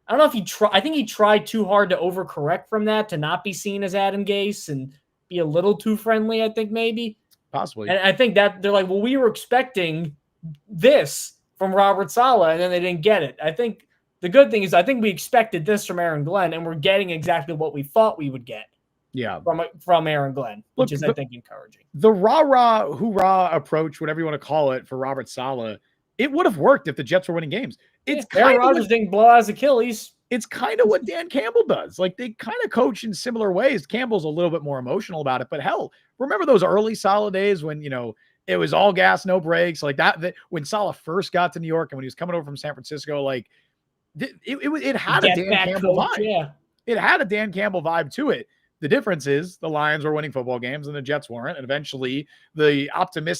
I don't know if I think he tried too hard to overcorrect from that, to not be seen as Adam Gase and be a little too friendly, I think maybe. Possibly. And I think that they're like, well, we were expecting this from Robert Saleh, and then they didn't get it. I think the good thing is I think we expected this from Aaron Glenn, and we're getting exactly what we thought we would get from Aaron Glenn, which is, I think, encouraging. The rah-rah, hoorah approach, whatever you want to call it, for Robert Saleh, it would have worked if the Jets were winning games. Aaron Rodgers didn't blow out his Achilles. It's kind of what Dan Campbell does. Like, they kind of coach in similar ways. Campbell's a little bit more emotional about it, but hell, remember those early Saleh days when, it was all gas, no brakes, like that when Saleh first got to New York and when he was coming over from San Francisco, like it had a Dan Campbell vibe. Yeah. It had a Dan Campbell vibe to it. The difference is the Lions were winning football games and the Jets weren't. And eventually the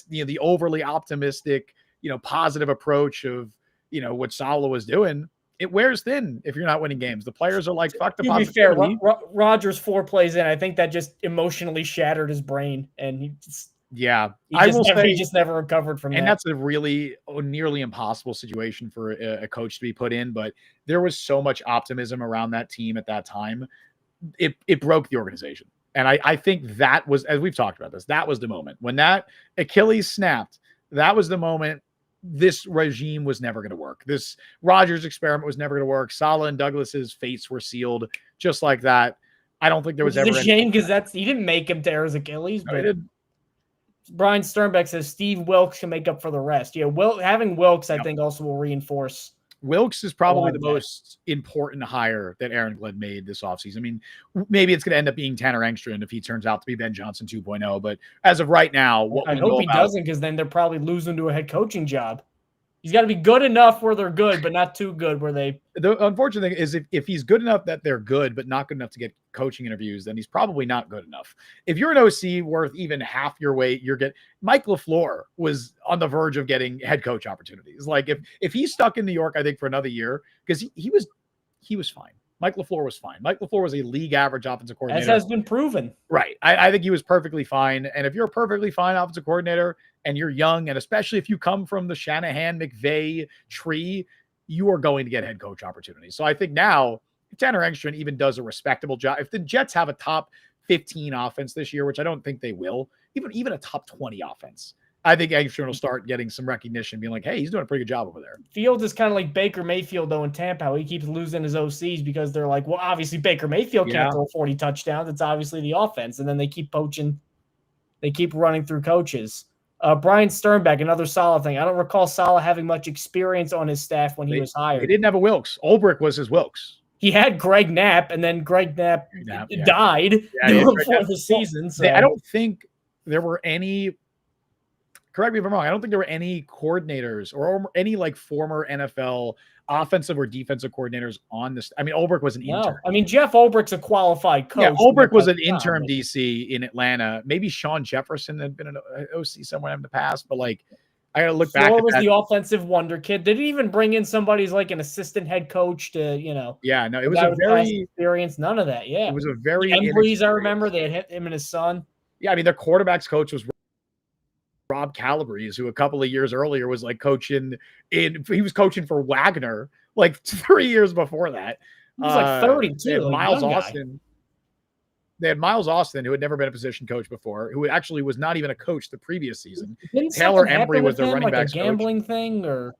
the overly optimistic, positive approach of, what Saleh was doing, it wears thin if you're not winning games. The players are like, fuck the positivity. To be fair, Rodgers 4 plays in, I think that just emotionally shattered his brain, and he just never recovered from that. And that's a really nearly impossible situation for a coach to be put in. But there was so much optimism around that team at that time. It broke the organization. And I think that was, as we've talked about this, that was the moment when that Achilles snapped. That was the moment. This regime was never going to work. This Rodgers experiment was never going to work. Saleh and Douglas's fates were sealed just like that. I don't think there was ever a shame because he didn't make him tear his Achilles, but Brian Sternbeck says Steve Wilks can make up for the rest. Yeah, having Wilks, I think, also will reinforce. Wilks is probably the most important hire that Aaron Glenn made this offseason. I mean, maybe it's going to end up being Tanner Engstrand if he turns out to be Ben Johnson 2.0. But as of right now, I hope he doesn't, because then they're probably losing to a head coaching job. He's got to be good enough where they're good, but not too good where they... The unfortunate thing is if he's good enough that they're good, but not good enough to get coaching interviews, then he's probably not good enough. If you're an OC worth even half your weight, Mike LaFleur was on the verge of getting head coach opportunities. Like if he's stuck in New York, I think for another year, because he was fine. Mike LaFleur was fine. Mike LaFleur was a league average offensive coordinator. As has been proven. Right. I think he was perfectly fine. And if you're a perfectly fine offensive coordinator and you're young, and especially if you come from the Shanahan McVay tree, you are going to get head coach opportunities. So I think now if Tanner Engstrand even does a respectable job, if the Jets have a top 15 offense this year, which I don't think they will, even a top 20 offense, I think Engstrand will start getting some recognition, being like, hey, he's doing a pretty good job over there. Fields is kind of like Baker Mayfield, though, in Tampa, how he keeps losing his OCs because they're like, well, obviously Baker Mayfield can't throw 40 touchdowns. It's obviously the offense. And then they keep poaching. They keep running through coaches. Brian Sternbeck, another Saleh thing. I don't recall Saleh having much experience on his staff when he was hired. They didn't have a Wilks. Ulbrich was his Wilks. He had Greg Knapp, and then Greg Knapp died before the season. So I don't think there were any. Correct me if I'm wrong. I don't think there were any coordinators or any like former NFL offensive or defensive coordinators on this. I mean, Ulbrich was an intern. I mean, Jeff Ulbrich's a qualified coach. Yeah, Ulbrich was an interim DC in Atlanta. Maybe Sean Jefferson had been an OC somewhere in the past, but like, I got to look back. Was the offensive wonder kid. Did he even bring in somebody like an assistant head coach to, Yeah, no, it was a very experience. None of that. Yeah, it was a very Embreeze. I remember they had hit him and his son. Yeah, I mean, their quarterbacks coach was Rob Calabrese, who a couple of years earlier was like coaching he was coaching for Wagner like 3 years before that. He was like 32. Miles Austin. They had Miles Austin, who had never been a position coach before, who actually was not even a coach the previous season. Taylor Embry was the running backs coach. Gambling thing, or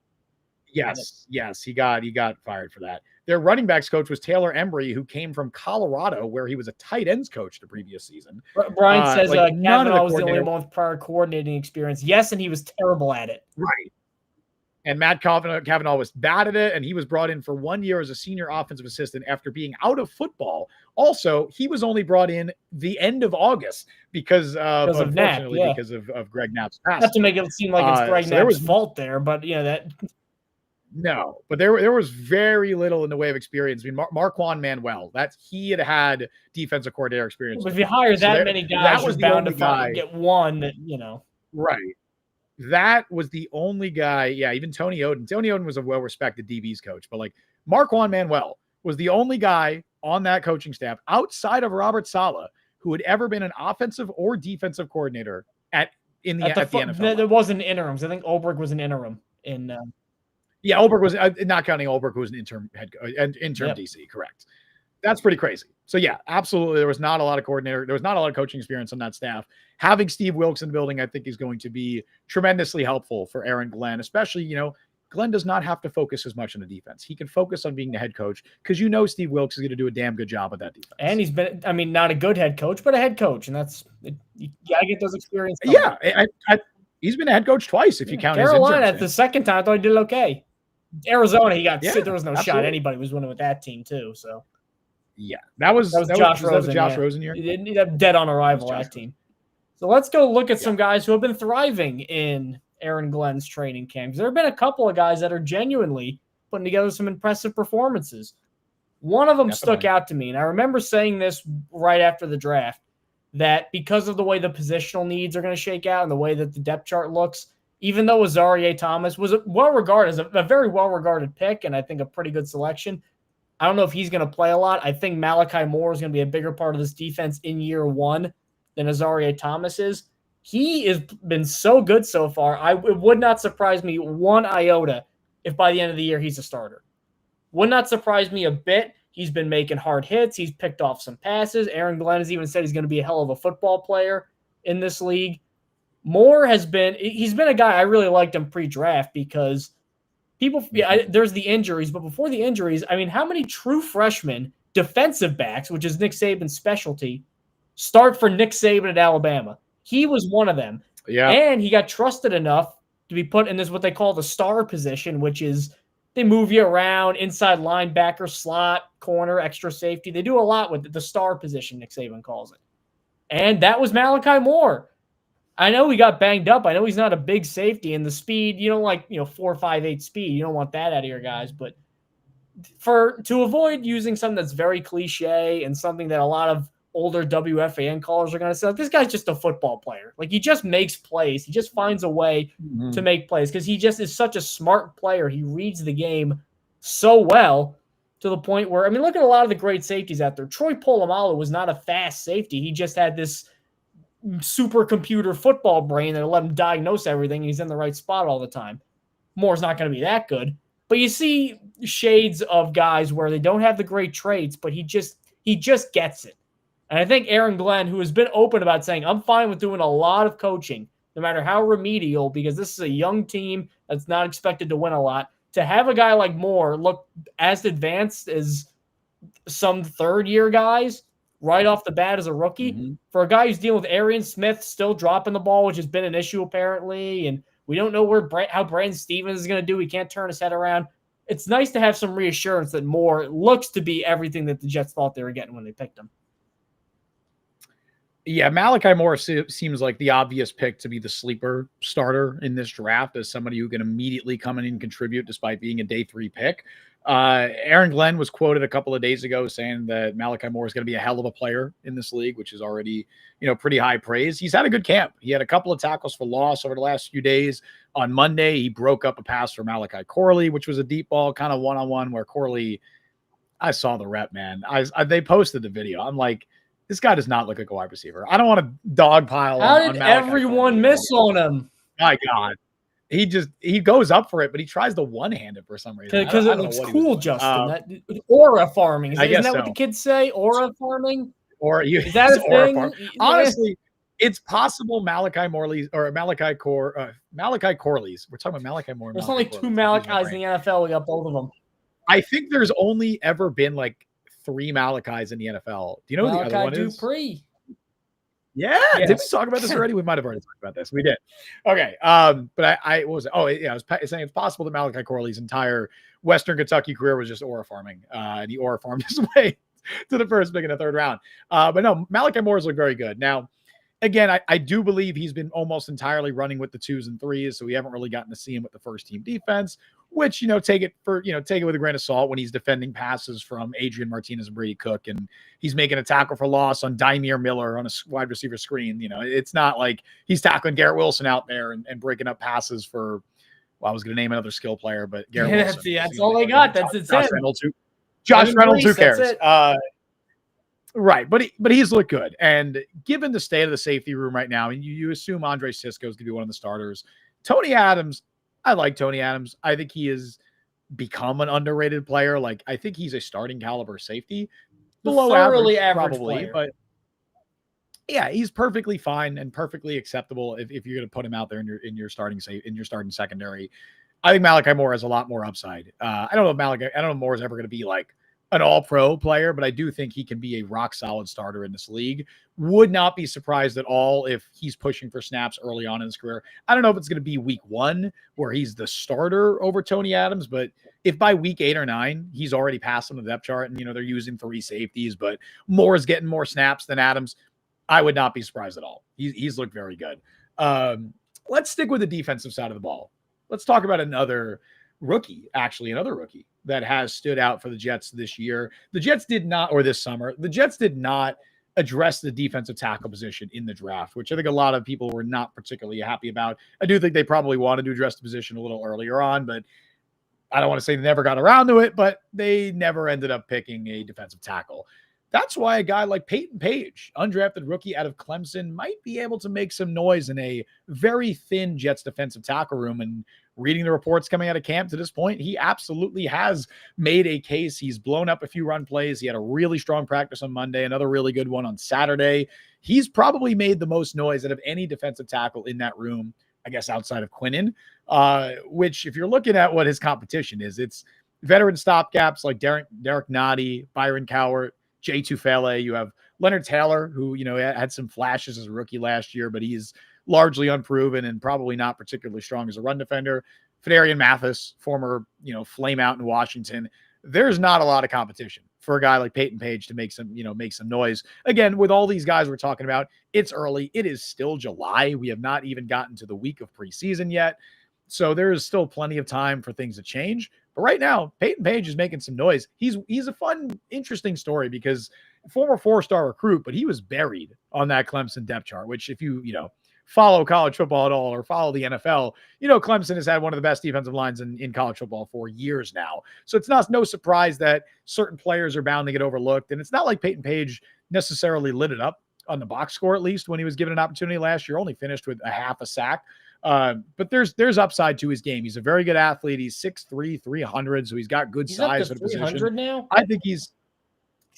yes, he got fired for that. Their running backs coach was Taylor Embry, who came from Colorado, where he was a tight ends coach the previous season. Brian says Kavanaugh was the only one with prior coordinating experience. Yes, and he was terrible at it. Right. And Matt Kavanaugh was bad at it, and he was brought in for 1 year as a senior offensive assistant after being out of football. Also, he was only brought in the end of August because of Knapp, because of Greg Knapp's passing. Not to make it seem like it's Greg Knapp's fault there, but that. No, but there was very little in the way of experience. I mean, Marquand Manuel, he had defensive coordinator experience. But if you hire that many guys, that was bound to get one that, Right. That was the only guy. Yeah, even Tony Oden. Tony Oden was a well-respected DB's coach, but like Marquand Manuel was the only guy on that coaching staff outside of Robert Saleh who had ever been an offensive or defensive coordinator at the NFL. There wasn't interims. I think Ulbrich was an interim in. Yeah, Ulbrich was not counting Ulbrich, who was an interim DC. Correct. That's pretty crazy. So yeah, absolutely. There was not a lot of coaching experience on that staff. Having Steve Wilkes in the building, I think, is going to be tremendously helpful for Aaron Glenn, especially, Glenn does not have to focus as much on the defense. He can focus on being the head coach because Steve Wilkes is going to do a damn good job with that defense. And he's been, not a good head coach, but a head coach. And you got to get those experiences. Yeah. He's been a head coach twice if you count Carolina, at the second time, I thought he did okay. Arizona, he got there was no absolutely. Shot anybody was winning with that team too. So yeah, that was Josh Rosen year. He didn't have dead on arrival that team. So let's go look at some guys who have been thriving in Aaron Glenn's training camps. There have been a couple of guys that are genuinely putting together some impressive performances. One of them stuck out to me, and I remember saying this right after the draft, that because of the way the positional needs are going to shake out and the way that the depth chart looks, even though Azareye'h Thomas was well-regarded as a very well-regarded pick and I think a pretty good selection, I don't know if he's going to play a lot. I think Malachi Moore is going to be a bigger part of this defense in year one than Azareye'h Thomas is. He has been so good so far. It would not surprise me one iota if by the end of the year he's a starter. Would not surprise me a bit. He's been making hard hits. He's picked off some passes. Aaron Glenn has even said he's going to be a hell of a football player in this league. Moore he's been a guy I really liked him pre-draft because there's the injuries, but before the injuries, how many true freshmen defensive backs, which is Nick Saban's specialty, start for Nick Saban at Alabama? He was one of them. Yeah. And he got trusted enough to be put in this, what they call the star position, which is they move you around, inside linebacker, slot, corner, extra safety. They do a lot with the star position, Nick Saban calls it. And that was Malachi Moore. I know he got banged up. I know he's not a big safety, and the speed, you don't like, 4.58 speed. You don't want that out of your guys. But to avoid using something that's very cliche and something that a lot of older WFAN callers are going to say, this guy's just a football player. Like, he just makes plays. He just finds a way to make plays because he just is such a smart player. He reads the game so well to the point where, look at a lot of the great safeties out there. Troy Polamalu was not a fast safety. He just had this supercomputer football brain that let him diagnose everything. And he's in the right spot all the time. Moore's not going to be that good. But you see shades of guys where they don't have the great traits, but he just gets it. And I think Aaron Glenn, who has been open about saying, I'm fine with doing a lot of coaching, no matter how remedial, because this is a young team that's not expected to win a lot, to have a guy like Moore look as advanced as some third-year guys right off the bat as a rookie, for a guy who's dealing with Arian Smith still dropping the ball, which has been an issue apparently, and we don't know how Brandon Stevens is going to do. He can't turn his head around. it's nice to have some reassurance that Moore looks to be everything that the Jets thought they were getting when they picked him. Yeah, Malachi Moore seems like the obvious pick to be the sleeper starter in this draft as somebody who can immediately come in and contribute despite being a day 3 pick. Aaron Glenn was quoted a couple of days ago saying that Malachi Moore is going to be a hell of a player in this league, which is already, pretty high praise. He's had a good camp. He had a couple of tackles for loss over the last few days. On Monday, he broke up a pass for Malachi Corley, which was a deep ball, kind of one-on-one where Corley, I saw the rep, man. They posted the video. I'm like, this guy does not look like a wide receiver. I don't want to dogpile. How did everyone miss on him? My God. He goes up for it, but he tries to one-hand it for some reason. Because it looks cool, Justin. That aura farming. Isn't that what the kids say? Aura farming? Is that a thing? Honestly, it's possible Malachi Corley's. We're talking about Malachi Moore. There's only 2 Malachis in the NFL. We got both of them. I think there's only ever been like 3 Malachis in the NFL. Do you know who the other one is? Dupree. Yeah. Yes. Did we talk about this already? We might have already talked about this. We did. Okay. But I was saying it's possible that Malachi Corley's entire Western Kentucky career was just aura farming. And he aura farmed his way to the first pick in the 3rd round. But no, Malachi Moore's looked very good. Now, again, I do believe he's been almost entirely running with the 2s and 3s, so we haven't really gotten to see him with the first team defense, which, take it with a grain of salt when he's defending passes from Adrian Martinez and Brady Cook, and he's making a tackle for loss on Dymere Miller on a wide receiver screen. It's not like he's tackling Garrett Wilson out there and breaking up passes for, I was going to name another skill player, but Garrett Wilson. That's all they got. That's it. Josh Reynolds, who cares? Right, but he's looked good, and given the state of the safety room right now, and you assume Andre Sisco is going to be one of the starters. Tony Adams, I like Tony Adams. I think he has become an underrated player. Like, I think he's a starting caliber safety, below average probably, player. But yeah, he's perfectly fine and perfectly acceptable if you're going to put him out there in your starting secondary. I think Malachi Moore has a lot more upside. I don't know if Moore is ever going to be like an all-pro player, but I do think he can be a rock-solid starter in this league. Would not be surprised at all if he's pushing for snaps early on in his career. I don't know if it's going to be week 1 where he's the starter over Tony Adams, but if by week 8 or 9, he's already passed him the depth chart and, they're using 3 safeties, but Moore's getting more snaps than Adams, I would not be surprised at all. He's looked very good. Let's stick with the defensive side of the ball. Let's talk about another rookie that has stood out for the Jets this year. This summer, the Jets did not address the defensive tackle position in the draft, which I think a lot of people were not particularly happy about. I do think they probably wanted to address the position a little earlier on, but I don't want to say they never got around to it, but they never ended up picking a defensive tackle. That's why a guy like Peyton Page, undrafted rookie out of Clemson, might be able to make some noise in a very thin Jets defensive tackle room. And reading the reports coming out of camp to this point, he absolutely has made a case. He's blown up a few run plays. He had a really strong practice on Monday, another really good one on Saturday. He's probably made the most noise out of any defensive tackle in that room, I guess, outside of Quinnen, which if you're looking at what his competition is, it's veteran stopgaps like Derek Nottie, Byron Cowart, Jay Tufele. You have Leonard Taylor, who, had some flashes as a rookie last year, but he's largely unproven and probably not particularly strong as a run defender. Fedarian Mathis, former, flame out in Washington. There's not a lot of competition for a guy like Peyton Page to make some noise. Again, with all these guys we're talking about, it's early. It is still July. We have not even gotten to the week of preseason yet. So there is still plenty of time for things to change. But right now, Peyton Page is making some noise. He's a fun, interesting story because former 4-star recruit, but he was buried on that Clemson depth chart, which if you follow college football at all or follow the NFL, Clemson has had one of the best defensive lines in college football for years now. So it's no surprise that certain players are bound to get overlooked. And it's not like Peyton Page necessarily lit it up on the box score, at least when he was given an opportunity last year, only finished with a half a sack. But there's upside to his game. He's a very good athlete. He's 6'3", 300, so he's got good size for the position. Now? I think he's.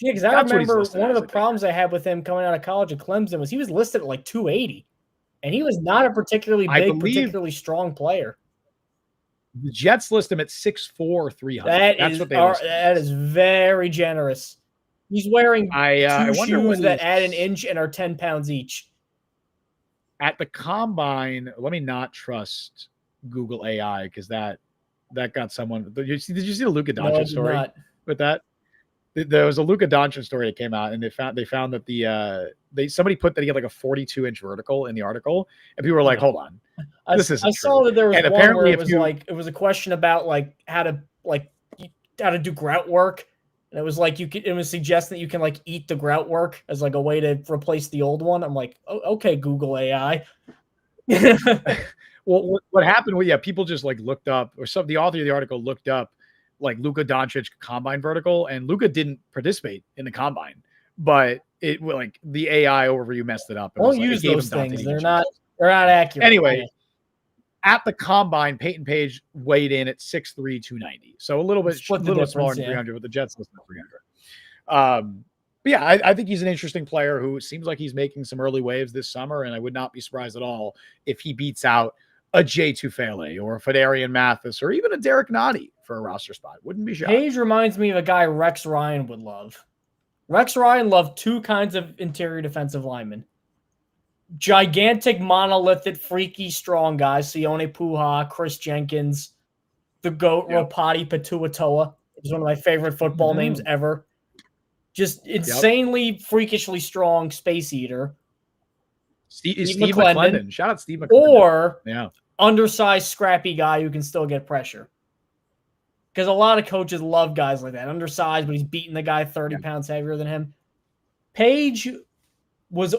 Yeah, because I remember one of the problems I had with him coming out of college at Clemson was he was listed at like 280, and he was not a particularly big, particularly strong player. The Jets list him at 6'4", 300. That's what they list him. That is very generous. He's wearing two shoes that add an inch and are 10 pounds each. At the combine, let me not trust Google AI because that that got someone. Did you see the Luka No, I Doncic did story not. with that? There was a Luka Doncic story that came out, and they found that somebody put that he had like a 42-inch vertical in the article, and people were like, "Hold on, this isn't I true." saw that there was and one where apparently, it was it was a question about how to do grout work, and it was it was suggesting that you can eat the grout work as a way to replace the old one. I'm like, oh, okay, Google AI. Well, what happened? Well, yeah, people just looked up, or the author of the article looked up Luka Doncic combine vertical, and Luka didn't participate in the combine, but it the AI overview messed it up. Don't use those things. They're not accurate. Anyway, at the combine, Peyton Page weighed in at 6'3", 290. So a little bit smaller than 300, but the Jets listed 300. But yeah, I think he's an interesting player who seems like he's making some early waves this summer, and I would not be surprised at all if he beats out a Jay Tufele or a Fedarian Mathis or even a Derek Nottie for a roster spot. Wouldn't be shocked. Page reminds me of a guy Rex Ryan would love. Rex Ryan loved two kinds of interior defensive linemen. Gigantic, monolithic, freaky, strong guys. Sione Puha, Chris Jenkins, the GOAT, Ropati Patuatoa. He's one of my favorite football names ever. Just insanely, freakishly strong space eater. Steve McClendon. Shout out Steve McClendon. Or undersized, scrappy guy who can still get pressure. Because a lot of coaches love guys like that. Undersized, but he's beating the guy 30 pounds heavier than him. Page was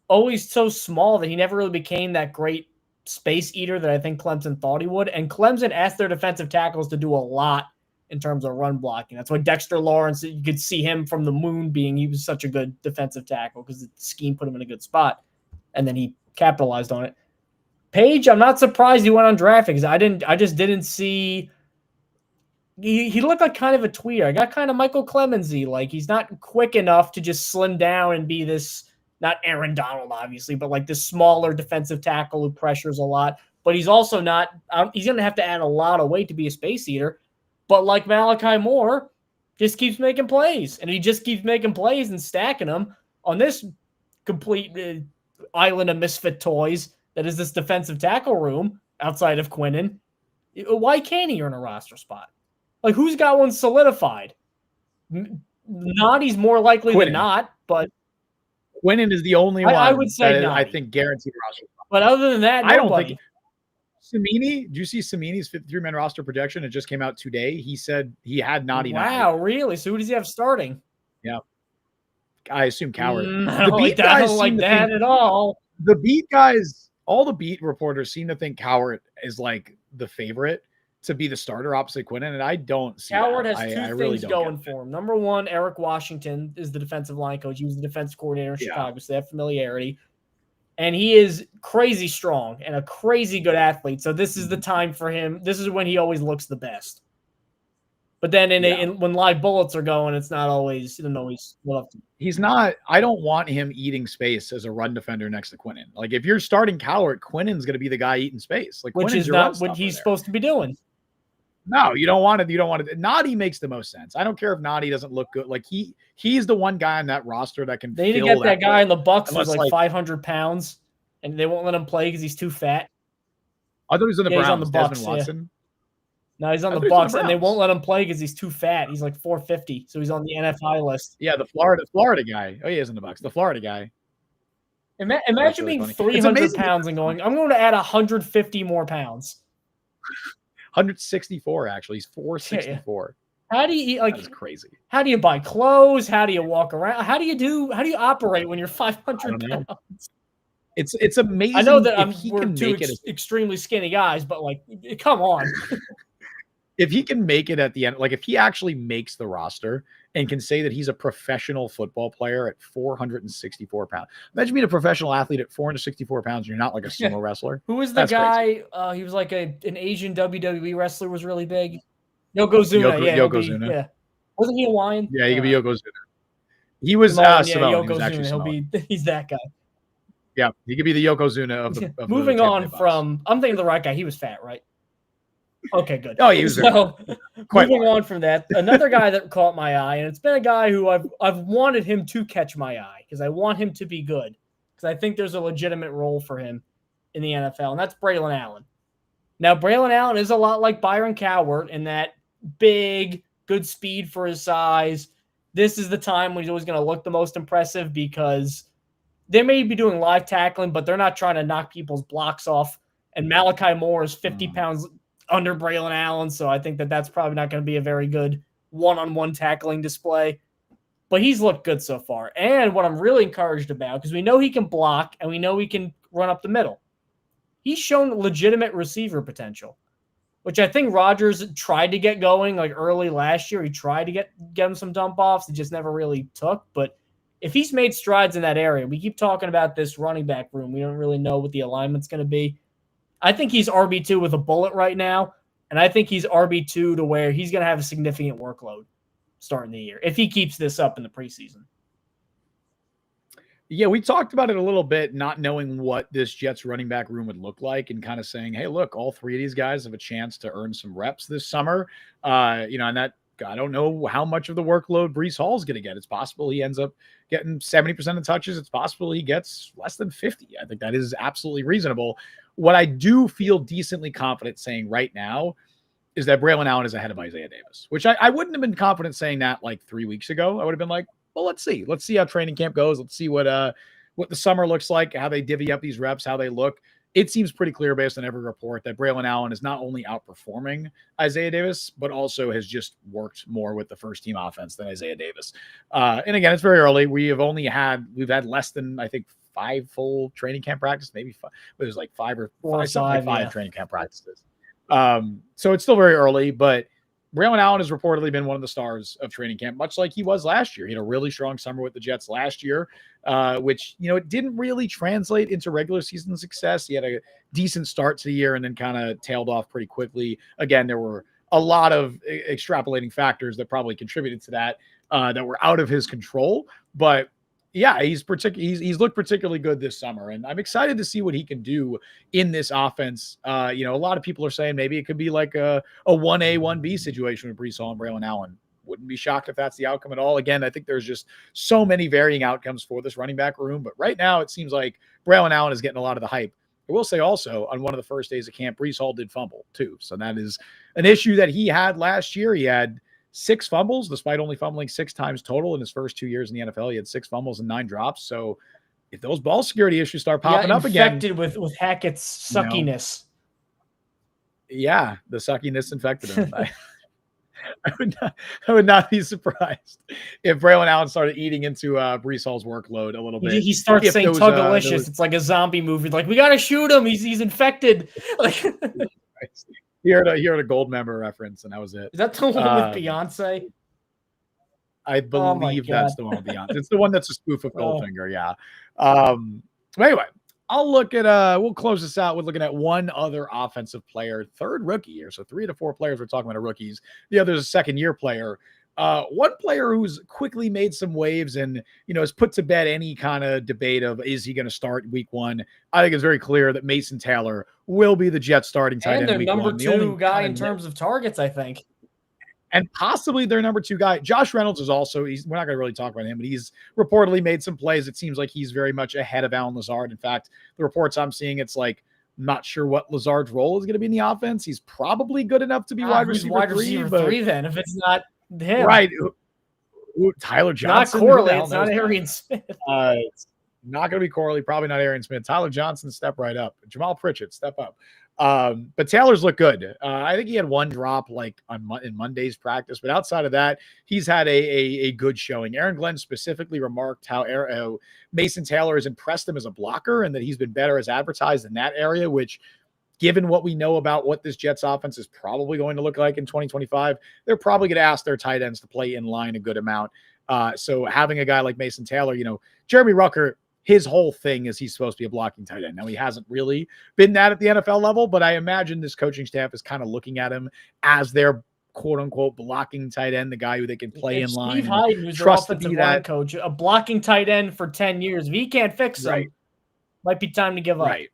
always so small that he never really became that great space eater that I think Clemson thought he would. And Clemson asked their defensive tackles to do a lot in terms of run blocking. That's why Dexter Lawrence, you could see him from the moon he was such a good defensive tackle because the scheme put him in a good spot. And then he capitalized on it. Page, I'm not surprised he went undrafted because I just didn't see. He looked like kind of a tweeter. I got kind of Michael Clemensy. He's not quick enough to just slim down and be this, not Aaron Donald, obviously, but this smaller defensive tackle who pressures a lot. But he's also not, he's going to have to add a lot of weight to be a space eater. But like Malachi Moore, just keeps making plays. And he just keeps making plays and stacking them on this complete island of misfit toys that is this defensive tackle room outside of Quinnen. Why can't he earn a roster spot? Who's got one solidified? Nottie's more likely than not, but Quinnen is the only one I would say I think guaranteed roster spot. But other than that, nobody. I don't think Samini, did you see Samini's 53-man roster projection? It just came out today. He said he had Nottie. Wow, really? So who does he have starting? Yeah. I assume Coward. I don't like that at all. The beat guys, all the beat reporters seem to think Coward is the favorite to be the starter opposite Quinnen, and I don't see Coward that. has two things going for him. Number one, Eric Washington is the defensive line coach. He was the defense coordinator in Chicago, so they have familiarity. And he is crazy strong and a crazy good athlete. So this is the time for him. This is when he always looks the best. But then when live bullets are going, it's not always, he's not, I don't want him eating space as a run defender next to Quinnen. If you're starting Coward, Quinnen's going to be the guy eating space. Which is not what he's supposed to be doing. No, you don't want it. You don't want it. Nottie makes the most sense. I don't care if Nottie doesn't look good. He's the one guy on that roster that can. They need to get that guy in the Bucks who's 500 pounds, and they won't let him play because he's too fat. I thought he was on the Browns. He's on the Bucks. Desmond Watson. No, he's on the Bucks, and they won't let him play because he's too fat. He's 450, so he's on the NFI list. Yeah, the Florida guy. Oh, he is in the Bucks. The Florida guy. Imagine being 300 pounds and going, I'm going to add 150 more pounds. 164 actually. He's 464. How do you eat? That's crazy. How do you buy clothes? How do you walk around? How do you operate when you're 500 pounds? It's amazing. I know that we're two extremely skinny guys, but come on. If he can make it at the end, if he actually makes the roster and can say that he's a professional football player at 464 pounds. Imagine being a professional athlete at 464 pounds and you're not a sumo wrestler. Who was the guy? He was an Asian WWE wrestler, was really big. Yokozuna. Yokozuna. Yeah. Wasn't he Hawaiian? Yeah, he could be Yokozuna. He was Samoan. Yokozuna. He's that guy. Yeah, he could be the Yokozuna of the. Moving on from, I'm thinking the right guy. He was fat, right? Okay, good. Oh, he was moving on from that. Another guy that caught my eye, and it's been a guy who I've wanted him to catch my eye because I want him to be good because I think there's a legitimate role for him in the NFL, and that's Braylon Allen. Now, Braylon Allen is a lot like Byron Cowart in that big, good speed for his size. This is the time when he's always going to look the most impressive because they may be doing live tackling, but they're not trying to knock people's blocks off. And Malachi Moore is 50 pounds under Braylon Allen, so I think that that's probably not going to be a very good one-on-one tackling display. But he's looked good so far. And what I'm really encouraged about, because we know he can block and we know he can run up the middle, he's shown legitimate receiver potential, which I think Rodgers tried to get going like early last year. He tried to get him some dump offs. It just never really took. But if he's made strides in that area, we keep talking about this running back room. We don't really know what the alignment's going to be. I think he's RB2 with a bullet right now. And I think he's RB2 to where he's going to have a significant workload starting the year if he keeps this up in the preseason. Yeah, we talked about it a little bit, not knowing what this Jets running back room would look like and kind of saying, hey, look, all three of these guys have a chance to earn some reps this summer. And that I don't know how much of the workload Breece Hall is going to get. It's possible he ends up getting 70% of touches. It's possible he gets less than 50. I think that is absolutely reasonable. What I do feel decently confident saying right now is that Braylon Allen is ahead of Isaiah Davis, which I wouldn't have been confident saying that like 3 weeks ago. I would have been like, well, let's see. Let's see how training camp goes. Let's see what the summer looks like, how they divvy up these reps, how they look. It seems pretty clear based on every report that Braylon Allen is not only outperforming Isaiah Davis, but also has just worked more with the first team offense than Isaiah Davis. And again, it's very early. We've had less than, I think, 5 full training camp practices, maybe 5, but it was like 5 or 4 something like 5 training camp practices. So it's still very early, but Braylon Allen has reportedly been one of the stars of training camp, much like he was last year. He had a really strong summer with the Jets last year, which, it didn't really translate into regular season success. He had a decent start to the year and then kind of tailed off pretty quickly. Again, there were a lot of extrapolating factors that probably contributed to that, that were out of his control. But yeah, he's looked particularly good this summer, and I'm excited to see what he can do in this offense. A lot of people are saying maybe it could be like a 1A, 1B situation with Breece Hall and Braylon Allen. Wouldn't be shocked if that's the outcome at all. Again, I think there's just so many varying outcomes for this running back room, but right now it seems like Braylon Allen is getting a lot of the hype. I will say also on one of the first days of camp, Breece Hall did fumble too. So that is an issue that he had last year. He had 6 fumbles, despite only fumbling 6 times total in his first 2 years in the NFL. He had 6 fumbles and 9 drops. So if those ball security issues start popping up again, infected with Hackett's suckiness. Yeah, the suckiness infected him. I would not be surprised if Braylon Allen started eating into Breece Hall's workload a little bit. He starts saying "Tuggalicious." It's like a zombie movie. Like, we gotta shoot him. He's infected. Like. He heard a Goldmember reference, and that was it. Is that the one with Beyonce? I believe that's the one with Beyonce. It's the one that's a spoof of Goldfinger, yeah. But anyway, we'll close this out with looking at one other offensive player, third rookie here. So 3 to 4 players we're talking about are rookies. The other is a second-year player. One player who's quickly made some waves and, has put to bed any kind of debate of, is he going to start week 1? I think it's very clear that Mason Taylor will be the Jets starting tight end week 1. And their number 2 guy in terms of targets, I think. And possibly their number 2 guy. Josh Reynolds is also, we're not going to really talk about him, but he's reportedly made some plays. It seems like he's very much ahead of Allen Lazard. In fact, the reports I'm seeing, it's like, not sure what Lazard's role is going to be in the offense. He's probably good enough to be wide receiver 3, then, if it's not him. Right. Tyler Johnson. Not Corley. It's not Arian Smith. It's not going to be Corley. Probably not Arian Smith. Tyler Johnson, step right up. Jamal Pritchett, step up. But Taylor's looked good. I think he had 1 drop in Monday's practice, but outside of that, he's had a good showing. Aaron Glenn specifically remarked how Mason Taylor has impressed him as a blocker and that he's been better as advertised in that area, which, given what we know about what this Jets offense is probably going to look like in 2025, they're probably going to ask their tight ends to play in line a good amount. So having a guy like Mason Taylor, Jeremy Rucker, his whole thing is he's supposed to be a blocking tight end. Now, he hasn't really been that at the NFL level, but I imagine this coaching staff is kind of looking at him as their quote-unquote blocking tight end, the guy who they can play in line. Steve Hyden, who's their offensive line coach, a blocking tight end for 10 years. If he can't fix him, might be time to give up. Right.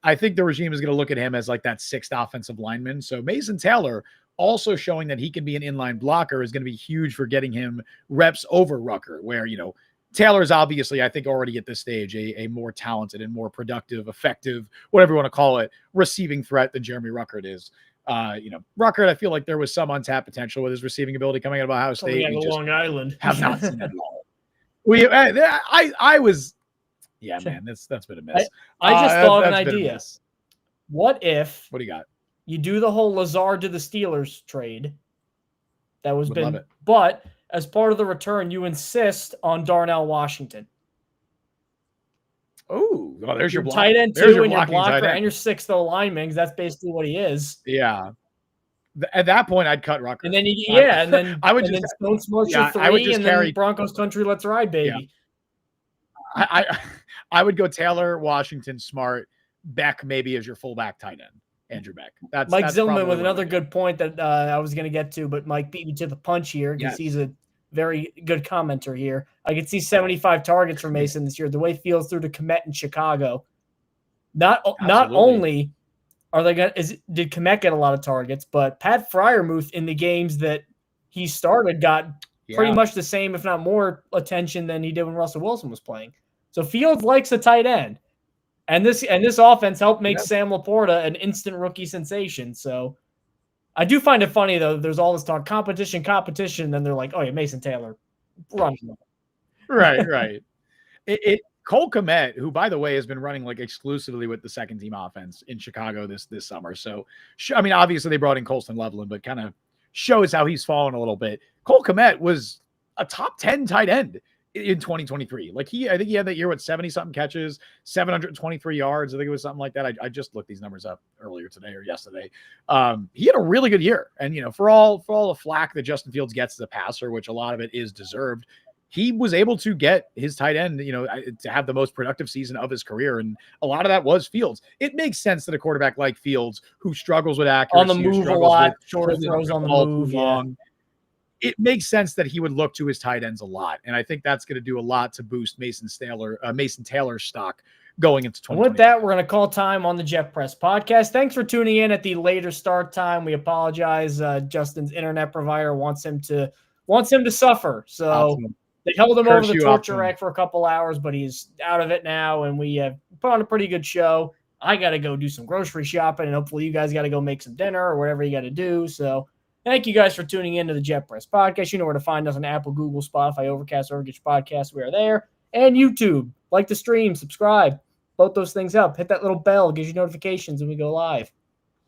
I think the regime is going to look at him as like that 6th offensive lineman. So Mason Taylor also showing that he can be an inline blocker is going to be huge for getting him reps over Rucker, where, Taylor's obviously, I think, already at this stage, a more talented and more productive, effective, whatever you want to call it, receiving threat than Jeremy Ruckert is. Ruckert, I feel like there was some untapped potential with his receiving ability coming out of Ohio State. We just Long Island. Have not seen it at all. Man, that's been a miss. I just thought of an idea. What if? What do you got? You do the whole Lazard to the Steelers trade. That was but as part of the return, you insist on Darnell Washington. Oh, well, there's your tight end too, and your blocker, and your sixth O lineman, because that's basically what he is. Yeah. At that point, I'd cut Ruckert. And then I would just Stone Smarts for 3, and then Broncos country, let's ride, baby. Yeah. I would go Taylor, Washington, Smart, Beck maybe as your fullback tight end. Andrew Beck. That's Zillman with another good point that I was going to get to, but Mike beat me to the punch here because he's a very good commenter here. I could see 75 targets for Mason this year. The way Fields threw to Kmet in Chicago. Not only are they did Kmet get a lot of targets, but Pat Freiermuth in the games that he started got pretty much the same, if not more, attention than he did when Russell Wilson was playing. So Fields likes a tight end. And this offense helped make Sam Laporta an instant rookie sensation. So I do find it funny, though. There's all this talk, competition. Then they're like, oh, yeah, Mason Taylor. Run. Right. Cole Kmet, who, by the way, has been running like exclusively with the second-team offense in Chicago this summer. So, I mean, obviously they brought in Colston Loveland, but kind of shows how he's fallen a little bit. Cole Kmet was a top 10 tight end in 2023. Like I think he had that year with 70-something catches, 723 yards. I think it was something like that. I just looked these numbers up earlier today or yesterday. He had a really good year. And, for all the flack that Justin Fields gets as a passer, which a lot of it is deserved, he was able to get his tight end, to have the most productive season of his career. And a lot of that was Fields. It makes sense that a quarterback like Fields, who struggles with accuracy, on the move a lot, shorter throws on the move, long, it makes sense that he would look to his tight ends a lot. And I think that's going to do a lot to boost Mason Taylor's stock going into 2020. With that, we're going to call time on the Jet Press podcast. Thanks for tuning in at the later start time. We apologize. Justin's internet provider wants him to suffer. So they held him over the torture rack for a couple hours, but he's out of it now. And we have put on a pretty good show. I got to go do some grocery shopping, and hopefully you guys got to go make some dinner or whatever you got to do. So thank you guys for tuning in to the Jet Press podcast. You know where to find us on Apple, Google, Spotify, Overcast, or get your podcast. We are there. And YouTube. Like the stream, subscribe. Both those things up. Hit that little bell. Gives you notifications when we go live.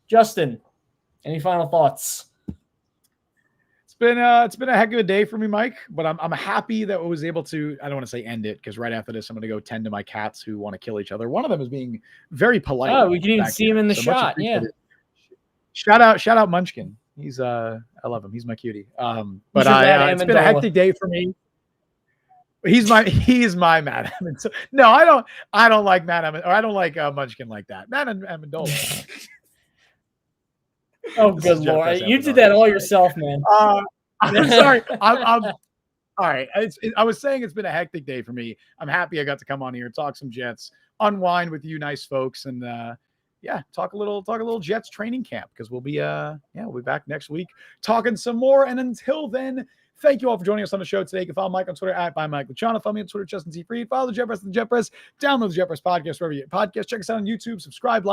Justin, any final thoughts? It's been a heck of a day for me, Mike, but I'm happy that I was able to, I don't want to say end it, because right after this, I'm going to go tend to my cats who want to kill each other. One of them is being very polite. Oh, we can even see him in the shot. Yeah. Shout out Munchkin. He's I love him. He's my cutie. But it's been a hectic day for me. He's my Matt Amendola. No, I don't like Matt Amendola, or I don't like Munchkin like that. Matt Amendola. Oh, good Lord. You did that all yourself, man. I'm sorry. I'm all right. I was saying it's been a hectic day for me. I'm happy I got to come on here, talk some Jets, unwind with you nice folks, and talk a little Jets training camp, because we'll be back next week talking some more. And until then, thank you all for joining us on the show today. You can follow Mike on Twitter at Mike Luciano. Follow me on Twitter, Justin T. Fried. Follow the Jet Press, download the Jet Press podcast wherever you get podcasts. Check us out on YouTube, subscribe,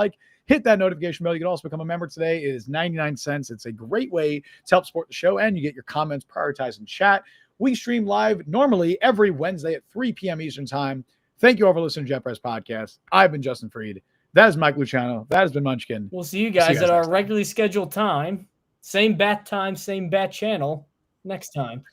hit that notification bell. You can also become a member today. It is 99 cents. It's a great way to help support the show, and you get your comments prioritized in chat. We stream live normally every Wednesday at 3 p.m. Eastern time. Thank you all for listening to Jet Press podcast. I've been Justin Fried. That is Mike Luciano. That has been Munchkin. We'll see you guys at our regularly scheduled time. Same bat time, same bat channel next time.